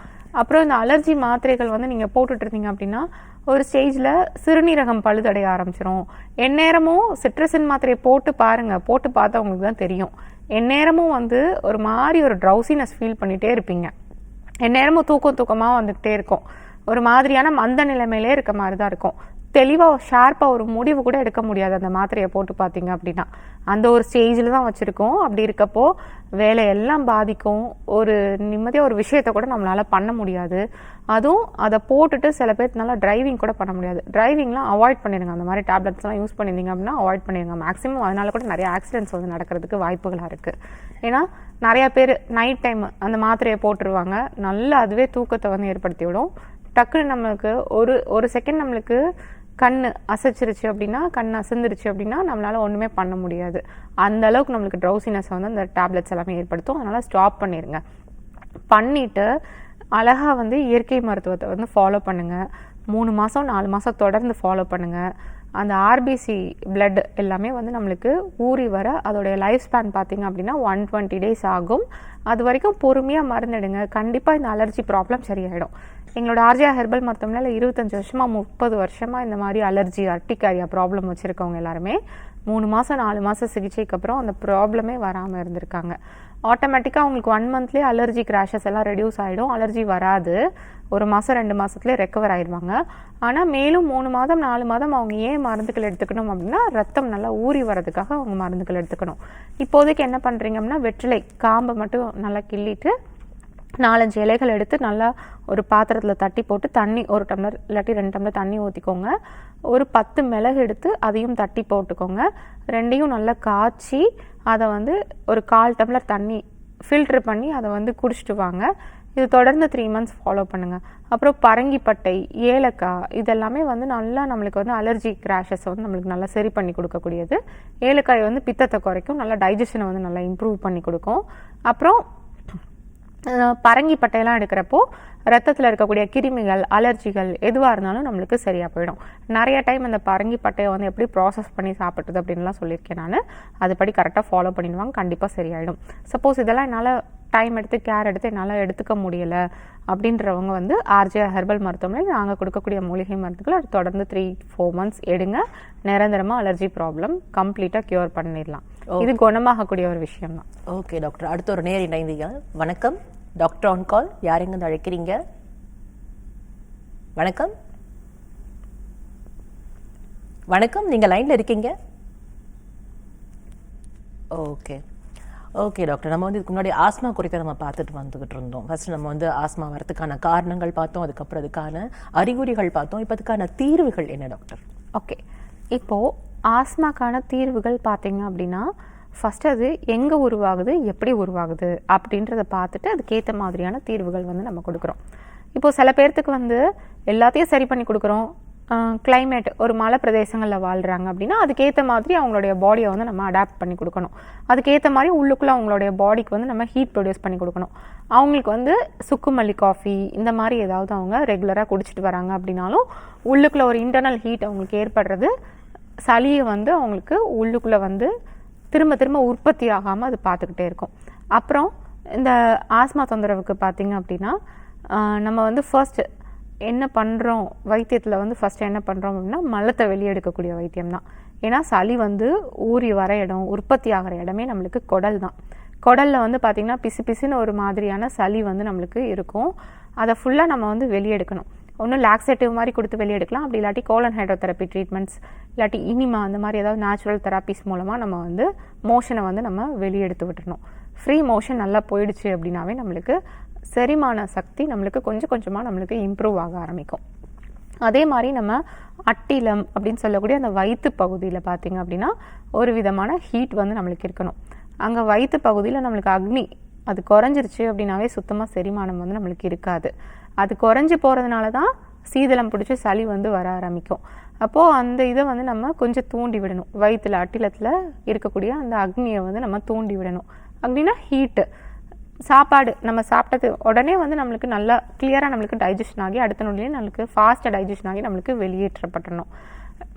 அப்புறம் இந்த அலர்ஜி மாத்திரைகள் வந்து நீங்கள் போட்டுட்ருந்தீங்க அப்படின்னா ஒரு ஸ்டேஜில் சிறுநீரகம் பழுதடைய ஆரம்பிச்சிரும். எந்நேரமும் சிட்ரசின் மாத்திரையை போட்டு பாருங்கள், போட்டு பார்த்தா உங்களுக்கு தான் தெரியும். எந்நேரமும் வந்து ஒரு மாதிரி ஒரு ட்ரௌசினஸ் ஃபீல் பண்ணிகிட்டே இருப்பீங்க. எந்நேரமும் தூக்கமாக வந்துக்கிட்டே இருக்கும். ஒரு மாதிரியான மந்த நிலைமையிலே இருக்க மாதிரி தான் இருக்கும். தெளிவாக ஷார்ப்பாக ஒரு முடிவு கூட எடுக்க முடியாது அந்த மாத்திரையை போட்டு பார்த்தீங்க அப்படின்னா. அந்த ஒரு ஸ்டேஜில் தான் வச்சுருக்கோம். அப்படி இருக்கப்போ வேலையெல்லாம் பாதிக்கும். ஒரு நிம்மதியாக ஒரு விஷயத்தை கூட நம்மளால் பண்ண முடியாது. அதுவும் அதை போட்டுட்டு சில பேர்னால டிரைவிங் கூட பண்ண முடியாது. டிரைவிங்லாம் அவாய்ட் பண்ணிடுங்க. அந்த மாதிரி டேப்லெட்ஸ்லாம் யூஸ் பண்ணியிருந்தீங்க அப்படின்னா அவாய்ட் பண்ணிடுங்க. மேக்ஸிமம் அதனால கூட நிறைய ஆக்சிடென்ட்ஸ் வந்து நடக்கிறதுக்கு வாய்ப்புகளாக இருக்குது. ஏன்னா நிறையா பேர் நைட் டைம் அந்த மாத்திரையை போட்டுருவாங்க, நல்லா அதுவே தூக்கத்தை வந்து ஏற்படுத்தி விடும். டக்குன்னு நம்மளுக்கு ஒரு செகண்ட் நம்மளுக்கு கண் அசைச்சிருச்சு அப்படின்னா, கண் அசந்துருச்சு அப்படின்னா நம்மளால் ஒன்றுமே பண்ண முடியாது. அந்த அளவுக்கு நம்மளுக்கு ட்ரௌசினஸ் வந்து அந்த டேப்லெட்ஸ் எல்லாமே ஏற்படுத்தும். அதனால் ஸ்டாப் பண்ணிடுங்க. பண்ணிவிட்டு அழகாக வந்து இயற்கை மருத்துவத்தை வந்து ஃபாலோ பண்ணுங்கள். 3 மாதம் 4 மாதம் தொடர்ந்து ஃபாலோ பண்ணுங்கள். அந்த RBC பிளட் எல்லாமே வந்து நம்மளுக்கு ஊறி வர அதோடைய லைஃப் ஸ்பேன் பார்த்திங்க அப்படின்னா 120 days ஆகும். அது வரைக்கும் பொறுமையாக மருந்தெடுங்க. கண்டிப்பாக இந்த அலர்ஜி ப்ராப்ளம் சரியாயிடும். எங்களோட RJR ஹெர்பல் மருத்துவமனையில் 25 வருஷமாக 30 வருஷமாக இந்த மாதிரி அலர்ஜி அர்டிகாரியா ப்ராப்ளம் வச்சுருக்கவங்க எல்லாருமே 3 மாதம் 4 மாதம் சிகிச்சைக்கு அப்புறம் அந்த ப்ராப்ளமே வராமல் இருந்திருக்காங்க. ஆட்டோமேட்டிக்காக அவங்களுக்கு 1 monthலேயே அலர்ஜி கிராஷஸ் எல்லாம் ரெடியூஸ் ஆகிடும். அலர்ஜி வராது. 1 மாதம் 2 மாதத்துலேயே ரெக்கவர் ஆயிடுவாங்க. ஆனால் மேலும் 3 மாதம் 4 மாதம் அவங்க ஏன் மருந்துகள் எடுத்துக்கணும் அப்படின்னா ரத்தம் நல்லா ஊறி வரதுக்காக அவங்க மருந்துகள் எடுத்துக்கணும். இப்போதைக்கு என்ன பண்ணுறீங்க அப்படின்னா வெற்றிலை காம்பை மட்டும் நல்லா கிள்ளிட்டு 4-5 இலைகள் எடுத்து நல்லா ஒரு பாத்திரத்தில் தட்டி போட்டு தண்ணி 1 டம்ளர் இல்லாட்டி 2 டம்ளர் தண்ணி ஊற்றிக்கோங்க. ஒரு 10 மிளகு எடுத்து அதையும் தட்டி போட்டுக்கோங்க. ரெண்டையும் நல்லா காய்ச்சி அதை வந்து ஒரு 1/4 டம்ளர் தண்ணி ஃபில்ட்ரு பண்ணி அதை வந்து குடிச்சிட்டு வாங்க. இது தொடர்ந்து 3 months ஃபாலோ பண்ணுங்கள். அப்புறம் பரங்கிப்பட்டை, ஏலக்காய் இதெல்லாமே வந்து நல்லா நம்மளுக்கு வந்து அலர்ஜி கிராஷஸை வந்து நம்மளுக்கு நல்லா சரி பண்ணி கொடுக்கக்கூடியது. ஏலக்காய் வந்து பித்தத்தை குறைக்கும், நல்லா டைஜஷனை வந்து நல்லா இம்ப்ரூவ் பண்ணி கொடுக்கும். அப்புறம் பரங்கிப்பட்டையெல்லாம் எடுக்கிறப்போ ரத்தத்தில் இருக்கக்கூடிய கிருமிகள், அலர்ஜிகள் எதுவாக இருந்தாலும் நம்மளுக்கு சரியாக போயிடும். நிறைய டைம் அந்த பரங்கிப்பட்டையை வந்து எப்படி ப்ராசஸ் பண்ணி சாப்பிட்டுது அப்படின்லாம் சொல்லியிருக்கேன் நான். அதுபடி கரெக்டாக ஃபாலோ பண்ணிடுவாங்க, கண்டிப்பாக சரியாயிடும். சப்போஸ் இதெல்லாம் என்னால் டைம் எடுத்து கேர் எடுத்து என்னால் எடுத்துக்க முடியலை அப்படின்றவங்க வந்து RJR ஹெர்பல் மருத்துவமனையில் நாங்கள் கொடுக்கக்கூடிய மூலிகை மருந்துகளை தொடர்ந்து 3-4 months எடுங்க. நிரந்தரமாக அலர்ஜி ப்ராப்ளம் கம்ப்ளீட்டாக க்யூர் பண்ணிடலாம். இது குணமாகக்கூடிய ஒரு விஷயம் தான். ஓகே டாக்டர், அடுத்த ஒரு நேர் இணைந்தீங்க. வணக்கம், டாக்டர் ஆன் கால். யாரெங்க அழைக்கிறீங்க? வணக்கம் வணக்கம், நீங்கள் லைனில் இருக்கீங்க? ஓகே டாக்டர், நம்ம வந்து இதுக்கு முன்னாடி ஆஸ்மா குறித்து நம்ம பார்த்துட்டு வந்துகிட்டு இருந்தோம். ஃபர்ஸ்ட் நம்ம வந்து ஆஸ்மா வரதுக்கான காரணங்கள் பார்த்தோம், அதுக்கப்புறம் அதுக்கான அறிகுறிகள் பார்த்தோம். இப்போ அதுக்கான தீர்வுகள் என்ன டாக்டர்? ஓகே, இப்போது ஆஸ்மாக்கான தீர்வுகள் பார்த்தீங்க அப்படின்னா ஃபஸ்ட்டு அது எங்கே உருவாகுது, எப்படி உருவாகுது அப்படின்றத பார்த்துட்டு அதுக்கேற்ற மாதிரியான தீர்வுகள் வந்து நம்ம கொடுக்குறோம். இப்போது சில பேர்த்துக்கு வந்து எல்லாத்தையும் சரி பண்ணி கொடுக்குறோம். கிளைமேட் ஒரு மலை பிரதேசங்களில் வாழ்கிறாங்க அப்படின்னா அதுக்கேற்ற மாதிரி அவங்களுடைய பாடியை வந்து நம்ம அடாப்ட் பண்ணி கொடுக்கணும். அதுக்கேற்ற மாதிரி உள்ளுக்குள்ளே அவங்களுடைய பாடிக்கு வந்து நம்ம ஹீட் ப்ரொடியூஸ் பண்ணி கொடுக்கணும். அவங்களுக்கு வந்து சுக்குமல்லி காஃபி இந்த மாதிரி ஏதாவது அவங்க ரெகுலராக குடிச்சிட்டு வராங்க அப்படின்னாலும் உள்ளுக்குள்ளே ஒரு இன்டர்னல் ஹீட் அவங்களுக்கு ஏற்படுறது சளியை வந்து அவங்களுக்கு உள்ளுக்குள்ளே வந்து திரும்ப உற்பத்தி ஆகாமல் அது பார்த்துக்கிட்டே இருக்கும். அப்புறம் இந்த ஆஸ்மா தொந்தரவுக்கு பார்த்திங்க அப்படின்னா நம்ம வந்து ஃபர்ஸ்ட் என்ன பண்ணுறோம், வைத்தியத்தில் வந்து ஃபஸ்ட்டு என்ன பண்ணுறோம் அப்படின்னா மலத்தை வெளியெடுக்கக்கூடிய வைத்தியம் தான். ஏன்னா சளி வந்து ஊறி வர இடம், உற்பத்தி ஆகிற இடமே நம்மளுக்கு குடல் தான். குடலில் வந்து பார்த்திங்கன்னா பிசுன்னு ஒரு மாதிரியான சளி வந்து நம்மளுக்கு இருக்கும். அதை ஃபுல்லாக நம்ம வந்து வெளியெடுக்கணும். ஒன்றும் லாக்ஸேட்டிவ் மாதிரி கொடுத்து வெளியே எடுக்கலாம். அப்படி இல்லாட்டி கோலன் ஹைட்ரோதெரப்பி ட்ரீட்மெண்ட்ஸ் இல்லாட்டி இனிமா அந்த மாதிரி ஏதாவது நேச்சுரல் தெராப்பிஸ் மூலமாக நம்ம வந்து மோஷனை வந்து நம்ம வெளியே எடுத்து விட்டுறணும். ஃப்ரீ மோஷன் நல்லா போயிடுச்சு அப்படின்னாவே நம்மளுக்கு செரிமான சக்தி நம்மளுக்கு கொஞ்சம் கொஞ்சமாக நம்மளுக்கு இம்ப்ரூவ் ஆக ஆரம்பிக்கும். அதே மாதிரி நம்ம அட்டிலம் அப்படின்னு சொல்லக்கூடிய அந்த வயிற்று பகுதியில் பார்த்திங்க அப்படின்னா ஒரு விதமான ஹீட் வந்து நம்மளுக்கு இருக்கணும். அங்கே வயிற்று பகுதியில் நம்மளுக்கு அக்னி அது குறைஞ்சிருச்சு அப்படின்னாவே சுத்தமாக செரிமானம் வந்து நம்மளுக்கு இருக்காது. அது குறைஞ்சி போகிறதுனால தான் சீதளம் பிடிச்சி சளி வந்து வர ஆரம்பிக்கும். அப்போது அந்த இதை வந்து நம்ம கொஞ்சம் தூண்டி விடணும். வயிற்றில் அட்டிலத்தில் இருக்கக்கூடிய அந்த அக்னியை வந்து நம்ம தூண்டி விடணும். அப்படின்னா ஹீட்டு சாப்பாடு நம்ம சாப்பிட்டது உடனே வந்து நம்மளுக்கு நல்லா கிளியராக நம்மளுக்கு டைஜஷன் ஆகி அடுத்த நொடியே நம்மளுக்கு ஃபாஸ்ட்டாக டைஜஷன் ஆகி நம்மளுக்கு வெளியேற்றப்பட்டணும்.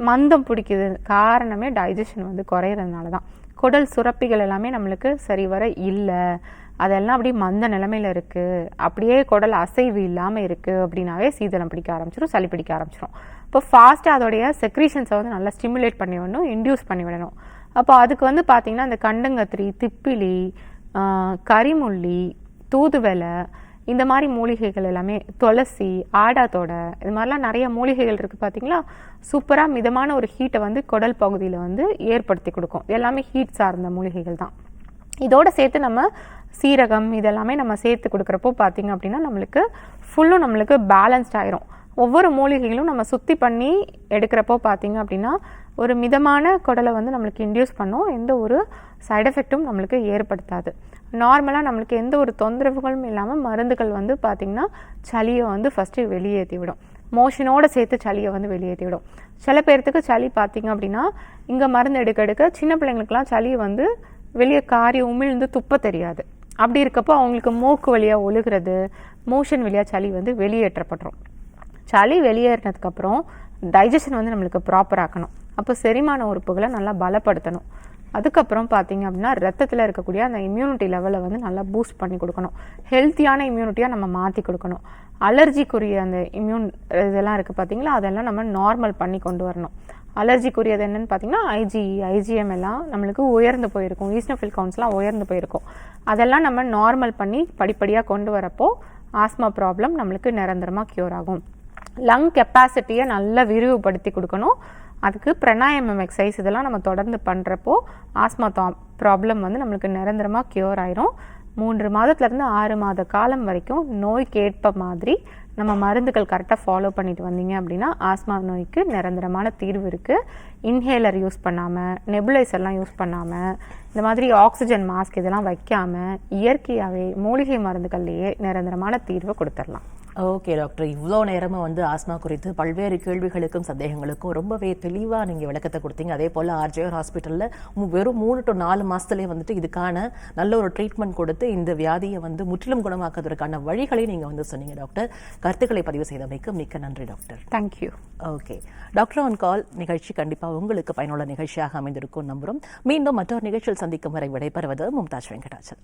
மந்தம் பிடிக்குது காரணமே டைஜஷன் வந்து குறையிறதுனால தான். குடல் சுரப்பிகள் எல்லாமே நம்மளுக்கு சரிவர இல்லை, அதெல்லாம் அப்படியே மந்த நிலைமையில் இருக்குது, அப்படியே குடல் அசைவு இல்லாமல் இருக்குது அப்படின்னாவே சீதளம் பிடிக்க ஆரம்பிச்சிடும், சளி பிடிக்க ஆரம்பிச்சிடும். இப்போ ஃபாஸ்ட்டாக அதோடைய செக்ரீஷன்ஸை வந்து நல்லா ஸ்டிமுலேட் பண்ணி விடணும், இன்டியூஸ் பண்ணி விடணும். அப்போ அதுக்கு வந்து பார்த்திங்கன்னா அந்த கண்டங்கத்திரி, திப்பிலி, கரிமுள்ளி, தூதுவளை இந்த மாதிரி மூலிகைகள் எல்லாமே, துளசி, ஆடாத்தோடை இது மாதிரிலாம் நிறைய மூலிகைகள் இருக்குது பார்த்திங்களா. சூப்பராக மிதமான ஒரு ஹீட்டை வந்து குடல் பகுதியில் வந்து ஏற்படுத்தி கொடுக்கும். எல்லாமே ஹீட் சார்ந்த மூலிகைகள் தான். இதோடு சேர்த்து நம்ம சீரகம் இதெல்லாமே நம்ம சேர்த்து கொடுக்குறப்போ பார்த்திங்க அப்படின்னா நம்மளுக்கு ஃபுல்லும் நம்மளுக்கு பேலன்ஸ்ட் ஆயிரும். ஒவ்வொரு மூலிகைகளும் நம்ம சுத்தி பண்ணி எடுக்கிறப்போ பார்த்திங்க அப்படின்னா ஒரு மிதமான குடலை வந்து நம்மளுக்கு இன்டியூஸ் பண்ணும், எந்த ஒரு சைடு எஃபெக்ட்டும் நம்மளுக்கு ஏற்படுத்தாது. நார்மலாக நம்மளுக்கு எந்த ஒரு தொந்தரவுகளும் இல்லாமல் மருந்துகள் வந்து பார்த்திங்கன்னா சளியை வந்து ஃபஸ்ட்டு வெளியேற்றி விடும், மோஷனோடு சேர்த்து சளியை வந்து வெளியேற்றி விடும். சில பேர்த்துக்கு சளி பார்த்திங்க அப்படின்னா இங்கே மருந்து எடுக்க எடுக்க சின்ன பிள்ளைங்களுக்குலாம் சளியை வந்து வெளியே காரி உமிழ்ந்து துப்ப தெரியாது. அப்படி இருக்கப்போ அவங்களுக்கு மூக்கு வழியாக ஒழுகிறது, மோஷன் வழியாக சளி வந்து வெளியேற்றப்பட்டுரும். சளி வெளியேறினதுக்கப்புறம் டைஜஷன் வந்து நம்மளுக்கு ப்ராப்பர் ஆக்கணும். அப்போ செரிமான உறுப்புகளை நல்லா பலப்படுத்தணும். அதுக்கப்புறம் பார்த்திங்க அப்படின்னா ரத்தத்தில் இருக்கக்கூடிய அந்த இம்யூனிட்டி லெவலை வந்து நல்லா பூஸ்ட் பண்ணி கொடுக்கணும். ஹெல்த்தியான இம்யூனிட்டியாக நம்ம மாற்றி கொடுக்கணும். அலர்ஜிக்குரிய அந்த இம்யூன் இதெல்லாம் இருக்குது பார்த்திங்களா, அதெல்லாம் நம்ம நார்மல் பண்ணி கொண்டு வரணும். அலர்ஜிக்குரியது என்னென்னு பார்த்திங்கன்னா ஐஜிஎம் எல்லாம் நம்மளுக்கு உயர்ந்து போயிருக்கும், ஈஸ்னோஃபில் கவுண்ட்ஸ்லாம் உயர்ந்து போயிருக்கும். அதெல்லாம் நம்ம நார்மல் பண்ணி படிப்படியாக கொண்டு வரப்போ ஆஸ்மா ப்ராப்ளம் நம்மளுக்கு நிரந்தரமாக க்யூர் ஆகும். லங் கெப்பாசிட்டியை நல்லா விரிவுபடுத்தி கொடுக்கணும். அதுக்கு பிராணாயாமம் எக்ஸசைஸ் இதெல்லாம் நம்ம தொடர்ந்து பண்ணுறப்போ ஆஸ்மா ப்ராப்ளம் வந்து நம்மளுக்கு நிரந்தரமாக க்யூர் ஆயிரும். 3 மாதத்துலேருந்து 6 மாத காலம் வரைக்கும் நோய்க்கு ஏற்ப மாதிரி நம்ம மருந்துகள் கரெக்டாக ஃபாலோ பண்ணிட்டு வந்தீங்க அப்படின்னா ஆஸ்மா நோய்க்கு நிரந்தரமான தீர்வு இருக்குது. இன்ஹேலர் யூஸ் பண்ணாமல், நெபுலைசர்லாம் யூஸ் பண்ணாமல், இந்த மாதிரி ஆக்சிஜன் மாஸ்க் இதெல்லாம் வைக்காமல் இயற்கையாகவே மூலிகை மருந்துகள்லேயே நிரந்தரமான தீர்வை கொடுத்துடலாம். ஓகே டாக்டர், இவ்வளோ நேரமாக வந்து ஆஸ்மா குறித்து பல்வேறு கேள்விகளுக்கும் சந்தேகங்களுக்கும் ரொம்பவே தெளிவாக நீங்கள் விளக்கத்தை கொடுத்தீங்க. அதே போல் ஆர்ஜேஆர் ஹாஸ்பிட்டலில் வெறும் 3 to 4 மாதத்துலேயே வந்துட்டு இதுக்கான நல்ல ஒரு ட்ரீட்மெண்ட் கொடுத்து இந்த வியாதியை வந்து முற்றிலும் குணமாக்குவதற்கான வழிகளையும் நீங்கள் வந்து சொன்னீங்க டாக்டர். கருத்துக்களை பதிவு செய்தமைக்கு மிக்க நன்றி doctor. Thank you. Okay, doctor on கால் நிகழ்ச்சி கண்டிப்பாக உங்களுக்கு பயனுள்ள நிகழ்ச்சியாக அமைந்திருக்கும் நம்புகிறோம். மீண்டும் மற்றொரு நிகழ்ச்சியில் சந்திக்கும் வரை விடைபெறுவது மும்தாஜ் வெங்கடாச்சல்.